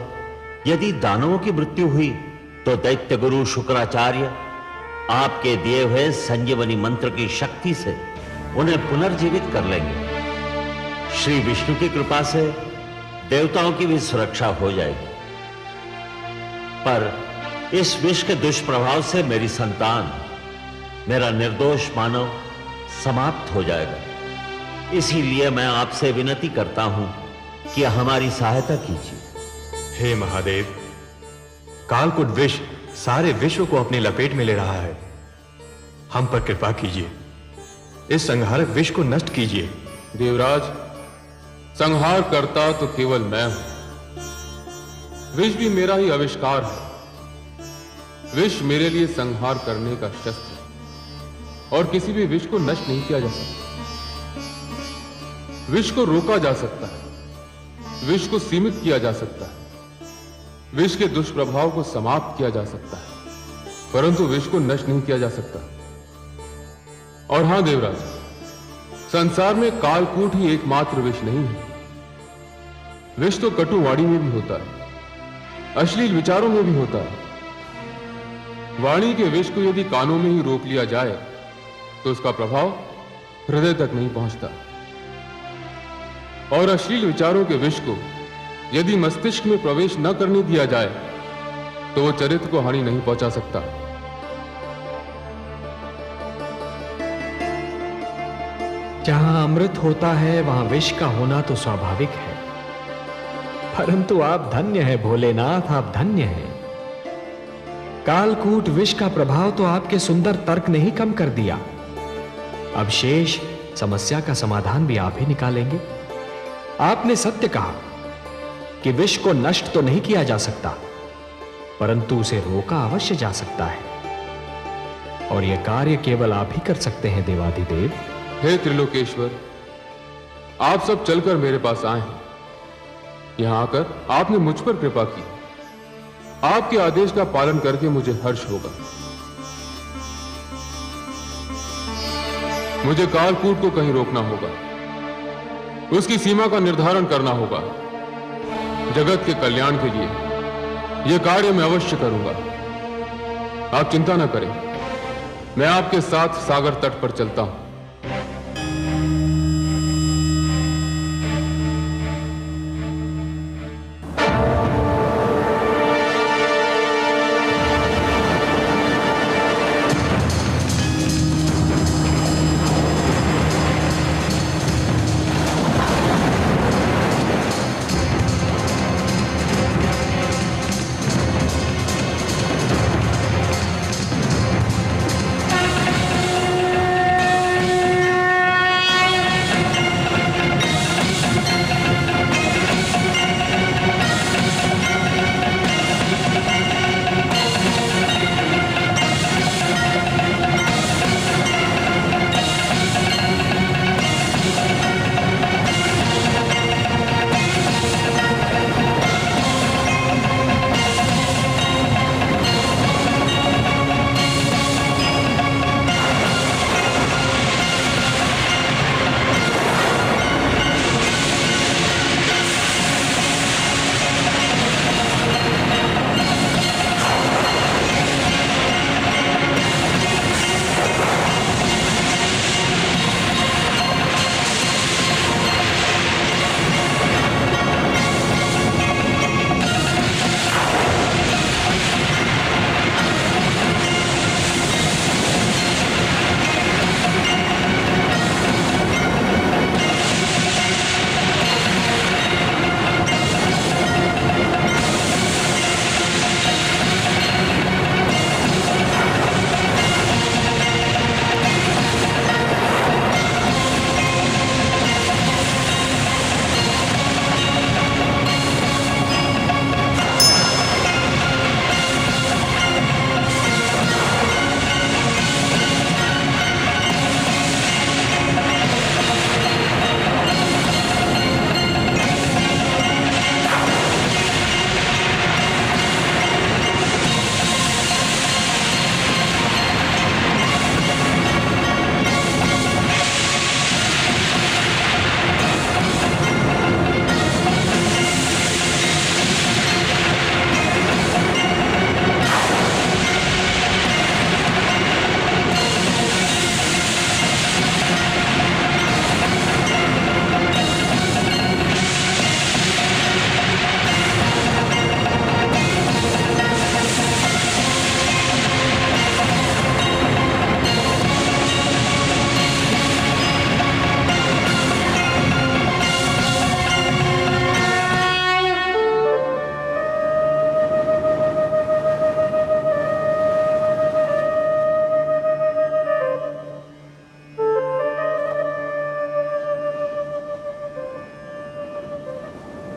यदि दानवों की मृत्यु हुई तो दैत्य गुरु शुक्राचार्य आपके दिए हुए संजीवनी मंत्र की शक्ति से उन्हें पुनर्जीवित कर लेंगे। श्री विष्णु की कृपा से देवताओं की भी सुरक्षा हो जाएगी, पर इस विष के दुष्प्रभाव से मेरी संतान, मेरा निर्दोष मानव समाप्त हो जाएगा। इसीलिए मैं आपसे विनती करता हूं कि हमारी सहायता कीजिए।
हे महादेव, कालकूट विष सारे विश्व को अपनी लपेट में ले रहा है। हम पर कृपा कीजिए, इस संहारक विष को नष्ट कीजिए।
देवराज, संहार करता तो केवल मैं हूं। विष भी मेरा ही आविष्कार है। विष मेरे लिए संहार करने का शस्त्र है और किसी भी विष को नष्ट नहीं किया जा सकता। विष को रोका जा सकता है, विष को सीमित किया जा सकता है, विष के दुष्प्रभाव को समाप्त किया जा सकता है, परंतु विष को नष्ट नहीं किया जा सकता। और हां देवराज, संसार में कालकूट ही एकमात्र विष नहीं है। विष तो कटुवाणी में भी होता है, अश्लील विचारों में भी होता है। वाणी के विष को यदि कानों में ही रोक लिया जाए तो उसका प्रभाव हृदय तक नहीं पहुंचता, और अश्लील विचारों के विष को यदि मस्तिष्क में प्रवेश न करने दिया जाए तो वो चरित्र को हानि नहीं पहुंचा सकता।
जहां अमृत होता है वहां विष का होना तो स्वाभाविक है, परंतु आप धन्य हैं भोलेनाथ, आप धन्य हैं। कालकूट विष का प्रभाव तो आपके सुंदर तर्क ने ही कम कर दिया। अब शेष समस्या का समाधान भी आप ही निकालेंगे। आपने सत्य कहा कि विष को नष्ट तो नहीं किया जा सकता, परंतु उसे रोका अवश्य जा सकता है, और यह कार्य केवल आप ही कर सकते हैं देवाधिदेव।
हे त्रिलोकेश्वर, आप सब चलकर मेरे पास आए हैं। यहां आकर आपने मुझ पर कृपा की। आपके आदेश का पालन करके मुझे हर्ष होगा। मुझे कालकूट को कहीं रोकना होगा, उसकी सीमा का निर्धारण करना होगा। जगत के कल्याण के लिए यह कार्य मैं अवश्य करूंगा। आप चिंता न करें, मैं आपके साथ सागर तट पर चलता हूं।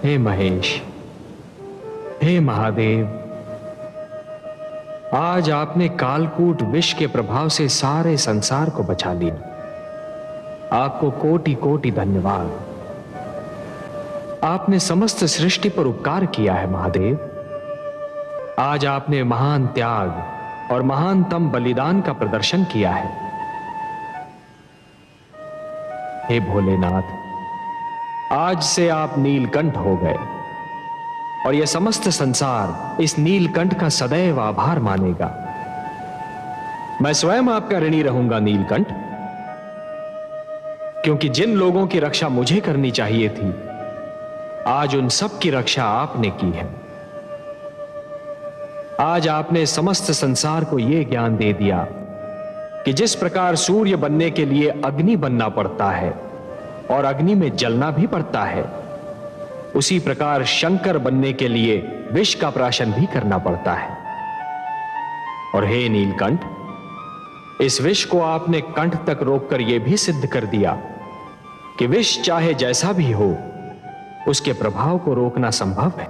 हे महेश, हे महादेव, आज आपने कालकूट विष के प्रभाव से सारे संसार को बचा लिया। आपको कोटि कोटि धन्यवाद। आपने समस्त सृष्टि पर उपकार किया है महादेव। आज आपने महान त्याग और महानतम बलिदान का प्रदर्शन किया है। हे भोलेनाथ, आज से आप नीलकंठ हो गए और यह समस्त संसार इस नीलकंठ का सदैव आभार मानेगा। मैं स्वयं आपका ऋणी रहूंगा नीलकंठ, क्योंकि जिन लोगों की रक्षा मुझे करनी चाहिए थी, आज उन सब की रक्षा आपने की है। आज आपने समस्त संसार को यह ज्ञान दे दिया कि जिस प्रकार सूर्य बनने के लिए अग्नि बनना पड़ता है और अग्नि में जलना भी पड़ता है, उसी प्रकार शंकर बनने के लिए विष का प्राशन भी करना पड़ता है। और हे नीलकंठ, इस विष को आपने कंठ तक रोककर यह भी सिद्ध कर दिया कि विष चाहे जैसा भी हो, उसके प्रभाव को रोकना संभव है।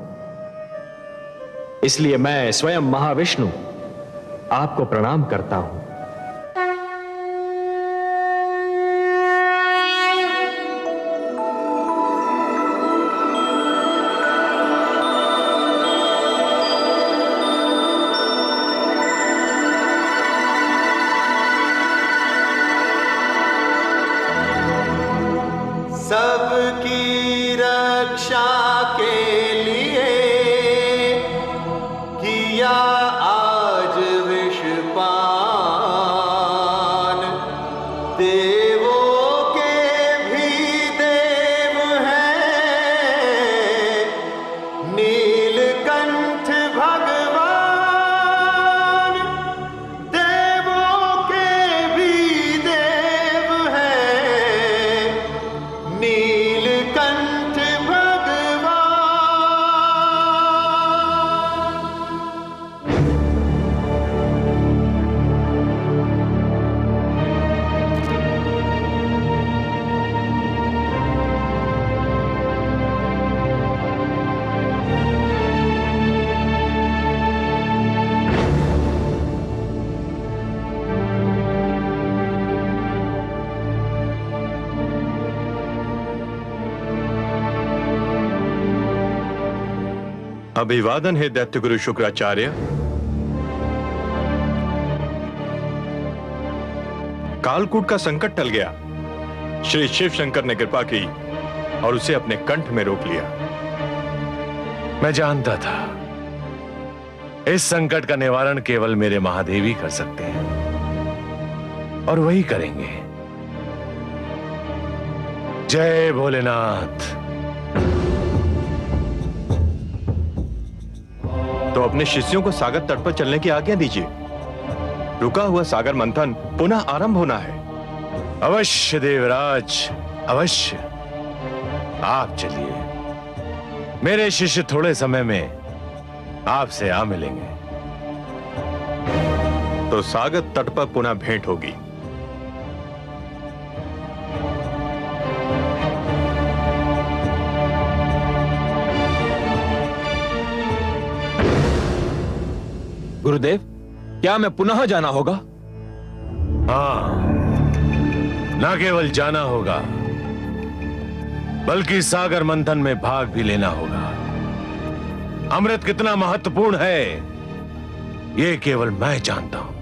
इसलिए मैं स्वयं महाविष्णु आपको प्रणाम करता हूं।
सबकी रक्षा के लिए किया आज विषपान, देवों के भी देव हैं नीलकंठ भगवान, देवों के भी देव हैं नीलकंठ भगवान।
अभिवादन है दैत्य गुरु शुक्राचार्य। कालकूट का संकट टल गया। श्री शिव शंकर ने कृपा की और उसे अपने कंठ में रोक लिया।
मैं जानता था इस संकट का निवारण केवल मेरे महादेव ही कर सकते हैं और वही करेंगे। जय भोलेनाथ।
तो अपने शिष्यों को सागर तट पर चलने की आज्ञा दीजिए। रुका हुआ सागर मंथन पुनः आरंभ होना है।
अवश्य देवराज, अवश्य। आप चलिए, मेरे शिष्य थोड़े समय में आपसे आ मिलेंगे।
तो सागर तट पर पुनः भेंट होगी।
गुरुदेव, क्या मैं पुनः जाना होगा?
हाँ, न केवल जाना होगा बल्कि सागर मंथन में भाग भी लेना होगा। अमृत कितना महत्वपूर्ण है यह केवल मैं जानता हूं।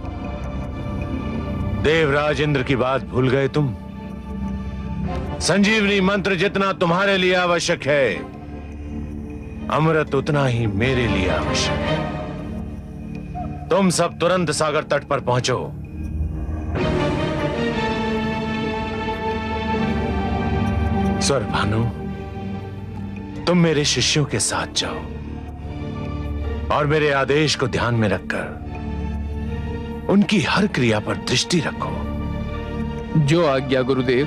देवराज इंद्र की बात भूल गए तुम? संजीवनी मंत्र जितना तुम्हारे लिए आवश्यक है, अमृत उतना ही मेरे लिए आवश्यक है। तुम सब तुरंत सागर तट पर पहुंचो। स्वर भानु, तुम मेरे शिष्यों के साथ जाओ और मेरे आदेश को ध्यान में रखकर उनकी हर क्रिया पर दृष्टि रखो।
जो आज्ञा गुरुदेव।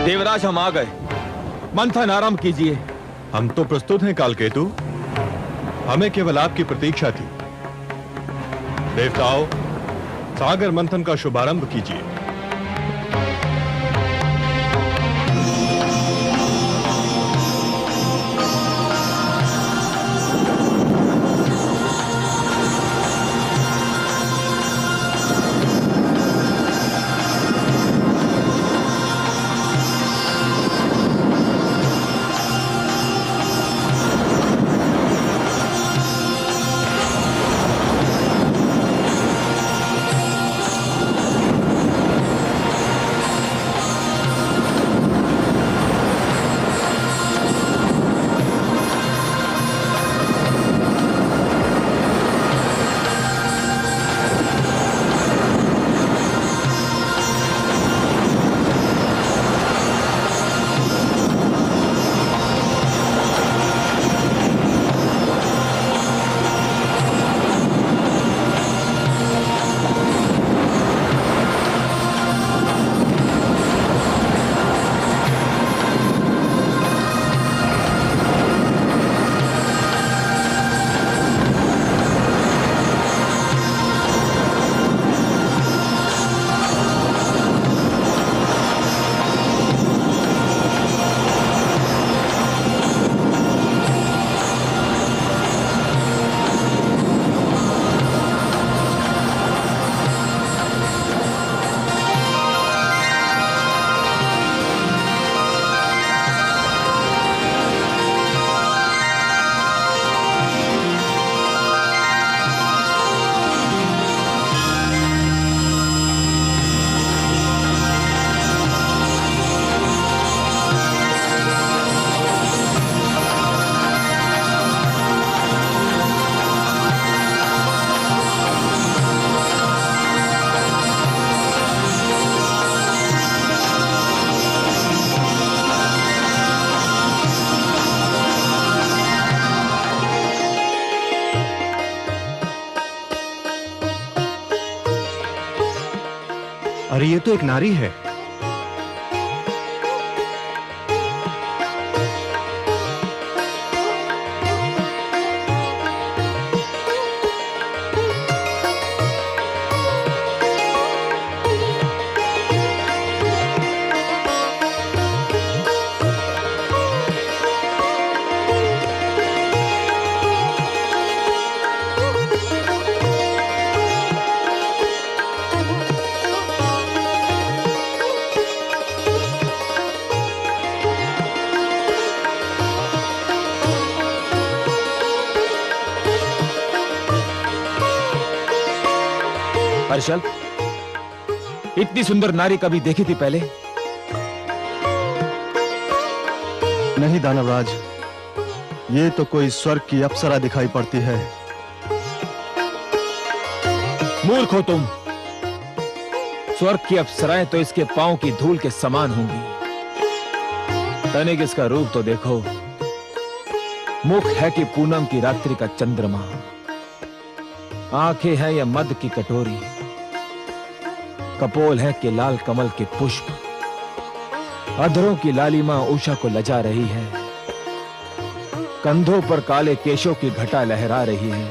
देवराज, हम आ गए। मंथन आरंभ कीजिए।
हम तो प्रस्तुत हैं कालकेतु। हमें केवल आपकी प्रतीक्षा थी। देवताओं, सागर मंथन का शुभारंभ कीजिए। अरे ये तो एक नारी है।
हर्षल, इतनी सुंदर नारी कभी देखी थी पहले?
नहीं दानवराज, ये तो कोई स्वर्ग की अप्सरा दिखाई पड़ती है।
मूर्ख हो तुम। स्वर्ग की अप्सराएं तो इसके पांव की धूल के समान होंगी। तनिक इसका रूप तो देखो। मुख है कि पूनम की रात्रि का चंद्रमा, आंखें हैं या मद की कटोरी, कपोल है कि लाल कमल के पुष्प, अधरों की लालिमा उषा को लजा रही है, कंधों पर काले केशों की घटा लहरा रही है,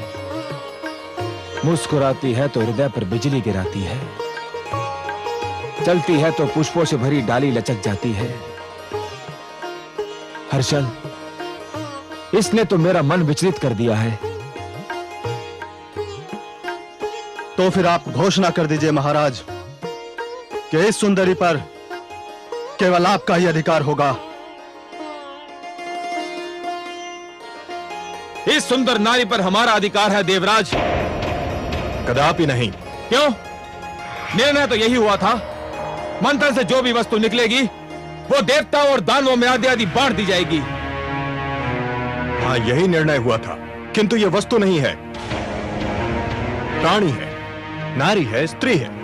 मुस्कुराती है तो हृदय पर बिजली गिराती है, चलती है तो पुष्पों से भरी डाली लचक जाती है। हर्षल, इसने तो मेरा मन विचलित कर दिया है।
तो फिर आप घोषणा कर दीजिए महाराज कि इस सुंदरी पर केवल आपका ही अधिकार होगा।
इस सुंदर नारी पर हमारा अधिकार है देवराज।
कदापि नहीं।
क्यों? निर्णय तो यही हुआ था। मंथन से जो भी वस्तु निकलेगी वो देवताओं और दानवों में आदि आदि बांट दी जाएगी।
हाँ, यही निर्णय हुआ था, किंतु ये वस्तु नहीं है, प्राणी है, नारी है, स्त्री है।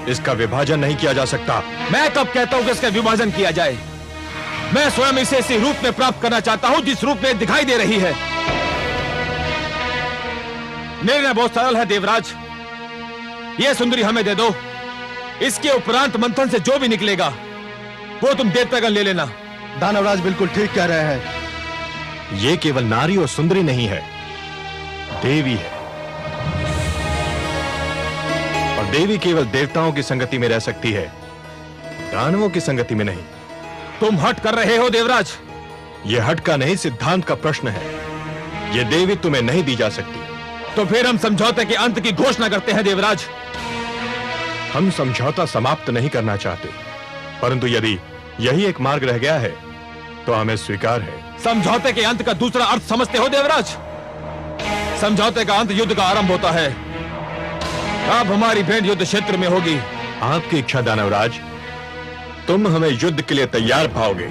इसका विभाजन नहीं किया जा सकता।
मैं कब कहता हूं कि इसका विभाजन किया जाए? मैं स्वयं इसे इसी रूप में प्राप्त करना चाहता हूं जिस रूप में दिखाई दे रही है। निर्णय बहुत सरल है देवराज। यह सुंदरी हमें दे दो। इसके उपरांत मंथन से जो भी निकलेगा वो तुम देवतागण ले लेना।
दानवराज बिल्कुल ठीक कह रहे हैं।
ये केवल नारी और सुंदरी नहीं है, देवी है। और देवी केवल देवताओं की संगति में रह सकती है, दानवों की संगति में नहीं।
तुम हट कर रहे हो देवराज।
यह हट का नहीं, सिद्धांत का प्रश्न है। यह देवी तुम्हें नहीं दी जा सकती।
तो फिर हम समझौते के अंत की घोषणा करते हैं देवराज।
हम समझौता समाप्त नहीं करना चाहते, परंतु यदि यही एक मार्ग रह गया है तो हमें स्वीकार है।
समझौते के अंत का दूसरा अर्थ समझते हो देवराज? समझौते का अंत युद्ध का आरंभ होता है। अब हमारी भेंट युद्ध क्षेत्र में होगी।
आपकी इच्छा दानवराज, तुम हमें युद्ध के लिए तैयार पाओगे।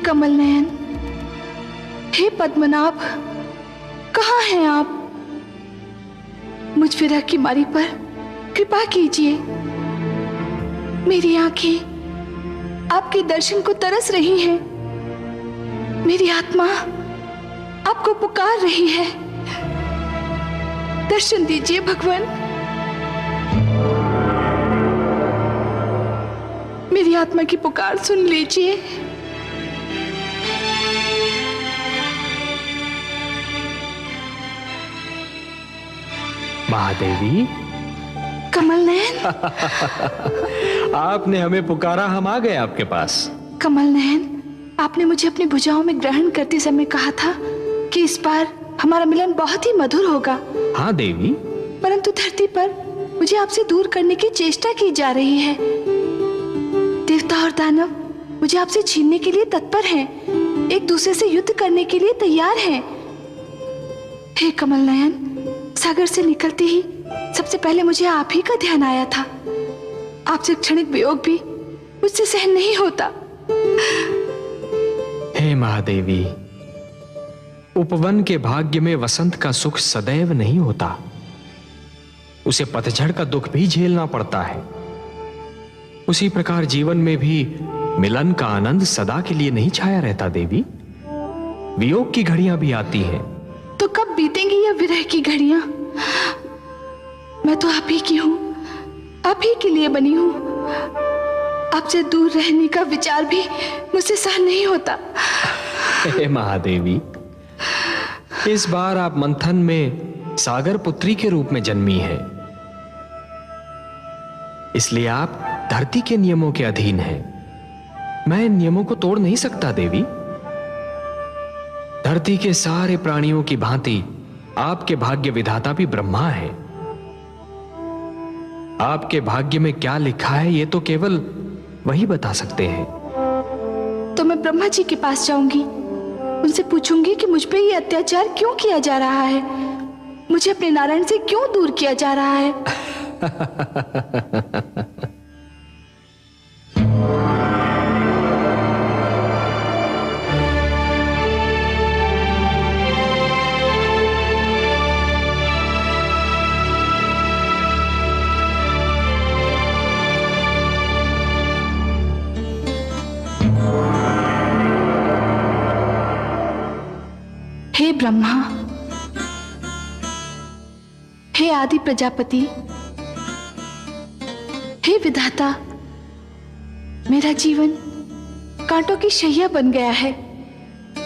कमल नयन, हे पद्मनाभ, कहाँ हैं आप? मुझ विरह की मारी पर कृपा कीजिए। मेरी आंखें आपके दर्शन को तरस रही हैं। मेरी आत्मा आपको पुकार रही है। दर्शन दीजिए भगवान। मेरी आत्मा की पुकार सुन लीजिए।
महादेवी,
कमल नयन,
आपने हमें पुकारा, हम आ गए आपके पास।
कमल नयन, आपने मुझे अपनी भुजाओं में ग्रहण करते समय कहा था कि इस बार हमारा मिलन बहुत ही मधुर होगा।
हाँ देवी।
परंतु धरती पर मुझे आपसे दूर करने की चेष्टा की जा रही है। देवता और दानव मुझे आपसे छीनने के लिए तत्पर हैं, एक दूसरे से युद्ध करने के लिए तैयार हैं। हे कमल नयन, सागर से निकलते ही सबसे पहले मुझे आप ही का ध्यान आया था। आपसे क्षणिक वियोग भी मुझसे सहन नहीं होता।
हे महादेवी, उपवन के भाग्य में वसंत का सुख सदैव नहीं होता, उसे पतझड़ का दुख भी झेलना पड़ता है। उसी प्रकार जीवन में भी मिलन का आनंद सदा के लिए नहीं छाया रहता देवी। वियोग की घड़ियां भी आती हैं।
तो कब बीतेंगी ये विरह की घड़ियां? मैं तो आप ही की हूं, आप ही के लिए बनी हूं। आपसे दूर रहने का विचार भी मुझसे सहन नहीं होता।
हे महादेवी, इस बार आप मंथन में सागर पुत्री के रूप में जन्मी है, इसलिए आप धरती के नियमों के अधीन हैं। मैं इन नियमों को तोड़ नहीं सकता देवी। धरती के सारे प्राणियों की भांति आपके भाग्य विधाता भी ब्रह्मा है। आपके भाग्य में क्या लिखा है ये तो केवल वही बता सकते हैं।
तो मैं ब्रह्मा जी के पास जाऊंगी, उनसे पूछूंगी कि मुझ पे ये अत्याचार क्यों किया जा रहा है, मुझे अपने नारायण से क्यों दूर किया जा रहा है। हे ब्रह्मा, हे आदि प्रजापति, हे विधाता, मेरा जीवन कांटों की शैया बन गया है।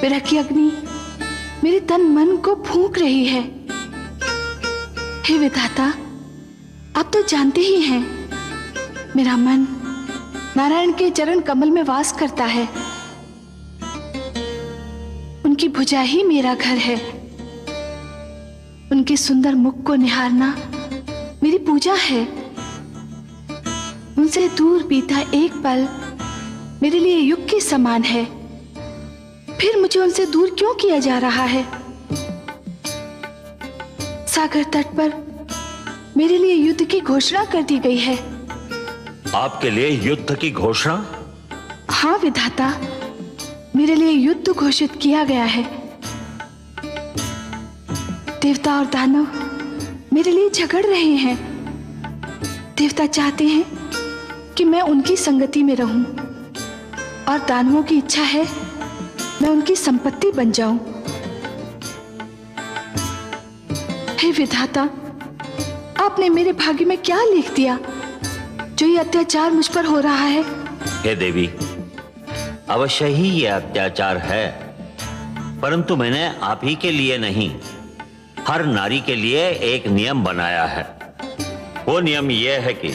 विरह की अग्नि मेरे तन मन को फूंक रही है। हे विधाता, आप तो जानते ही हैं, मेरा मन नारायण के चरण कमल में वास करता है। उनकी भुजा ही मेरा घर है। उनके सुंदर मुख को निहारना मेरी पूजा है। उनसे दूर बीता एक पल मेरे लिए युग के समान है। फिर मुझे उनसे दूर क्यों किया जा रहा है? सागर तट पर मेरे लिए युद्ध की घोषणा कर दी गई है।
आपके लिए युद्ध की घोषणा?
हाँ विधाता, मेरे लिए युद्ध घोषित किया गया है। देवता और दानव मेरे लिए झगड़ रहे हैं। देवता चाहते हैं कि मैं उनकी संगति में रहूं और दानवों की इच्छा है मैं उनकी संपत्ति बन जाऊं। हे विधाता, आपने मेरे भाग्य में क्या लिख दिया जो ये अत्याचार मुझ पर हो रहा है?
हे देवी, अवश्य ही ये अत्याचार है, परंतु मैंने आप ही के लिए नहीं, हर नारी के लिए एक नियम बनाया है। वो नियम यह है कि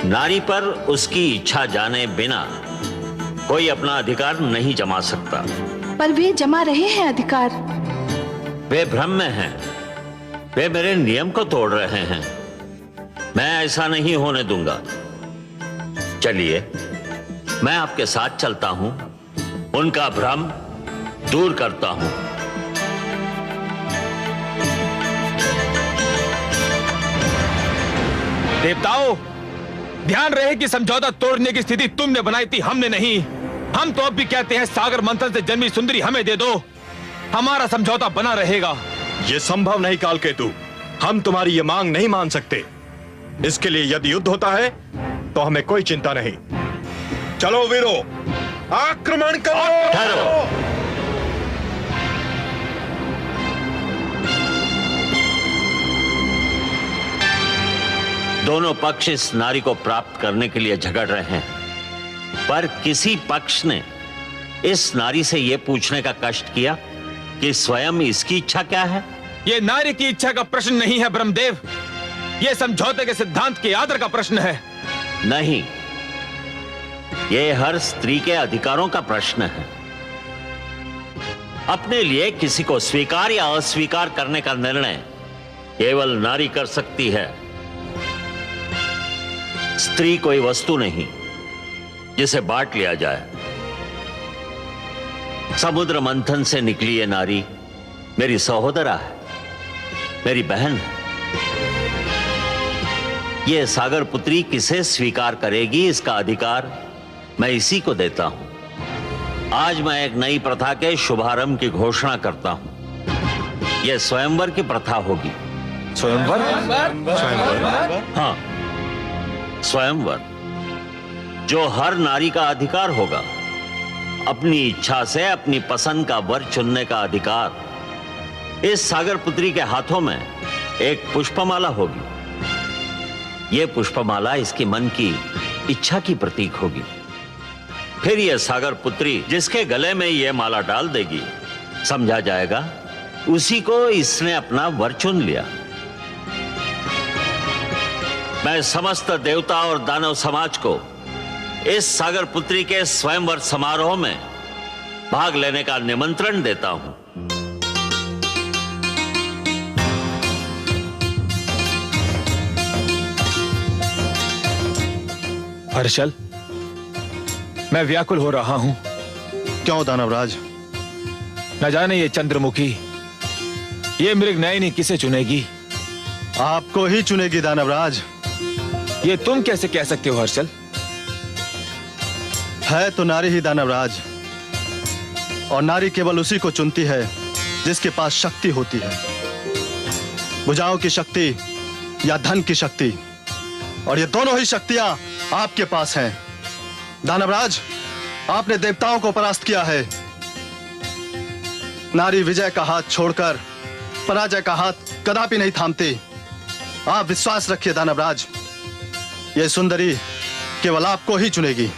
नारी पर उसकी इच्छा जाने बिना कोई अपना अधिकार नहीं जमा सकता।
पर वे जमा रहे हैं अधिकार।
वे भ्रम में हैं, वे मेरे नियम को तोड़ रहे हैं। मैं ऐसा नहीं होने दूंगा। चलिए, मैं आपके साथ चलता हूं, उनका भ्रम दूर करता हूं।
देवताओं, ध्यान रहे कि समझौता तोड़ने की स्थिति तुमने बनाई थी, हमने नहीं। हम तो अब भी कहते हैं सागर मंथन से जन्मी सुंदरी हमें दे दो, हमारा समझौता बना रहेगा।
ये संभव नहीं कालकेतु, हम तुम्हारी ये मांग नहीं मान सकते। इसके लिए यदि युद्ध होता है तो हमें कोई चिंता नहीं। चलो वीरो, आक्रमण करो।
ठहरो। दोनों पक्ष इस नारी को प्राप्त करने के लिए झगड़ रहे हैं, पर किसी पक्ष ने इस नारी से यह पूछने का कष्ट किया कि स्वयं इसकी इच्छा क्या है?
यह नारी की इच्छा का प्रश्न नहीं है ब्रह्मदेव, यह समझौते के सिद्धांत के आदर का प्रश्न है।
नहीं, यह हर स्त्री के अधिकारों का प्रश्न है। अपने लिए किसी को स्वीकार या अस्वीकार करने का निर्णय केवल नारी कर सकती है। स्त्री कोई वस्तु नहीं जिसे बांट लिया जाए। समुद्र मंथन से निकली ये नारी मेरी सहोदरा है, मेरी बहन है। ये सागर पुत्री किसे स्वीकार करेगी, इसका अधिकार मैं इसी को देता हूं। आज मैं एक नई प्रथा के शुभारंभ की घोषणा करता हूं। यह स्वयंवर की प्रथा होगी।
स्वयंवर?
हाँ, स्वयंवर, जो हर नारी का अधिकार होगा। अपनी इच्छा से अपनी पसंद का वर चुनने का अधिकार। इस सागर पुत्री के हाथों में एक पुष्पमाला होगी। यह पुष्पमाला इसके मन की इच्छा की प्रतीक होगी। फिर यह सागर पुत्री जिसके गले में यह माला डाल देगी, समझा जाएगा उसी को इसने अपना वर चुन लिया। मैं समस्त देवता और दानव समाज को इस सागर पुत्री के स्वयंवर समारोह में भाग लेने का निमंत्रण देता हूं।
हर्षल, मैं व्याकुल हो रहा हूं।
क्यों दानवराज?
न जाने ये चंद्रमुखी, ये मृगनयनी किसे चुनेगी?
आपको ही चुनेगी दानवराज।
ये तुम कैसे कह सकते हो हर्षल?
है तो नारी ही दानवराज, और नारी केवल उसी को चुनती है जिसके पास शक्ति होती है। भुजाओं की शक्ति या धन की शक्ति, और ये दोनों ही शक्तियां आपके पास हैं। दानवराज, आपने देवताओं को परास्त किया है। नारी विजय का हाथ छोड़कर पराजय का हाथ कदापि नहीं थामती। आप विश्वास रखिए दानवराज, ये सुंदरी केवल आपको ही चुनेगी।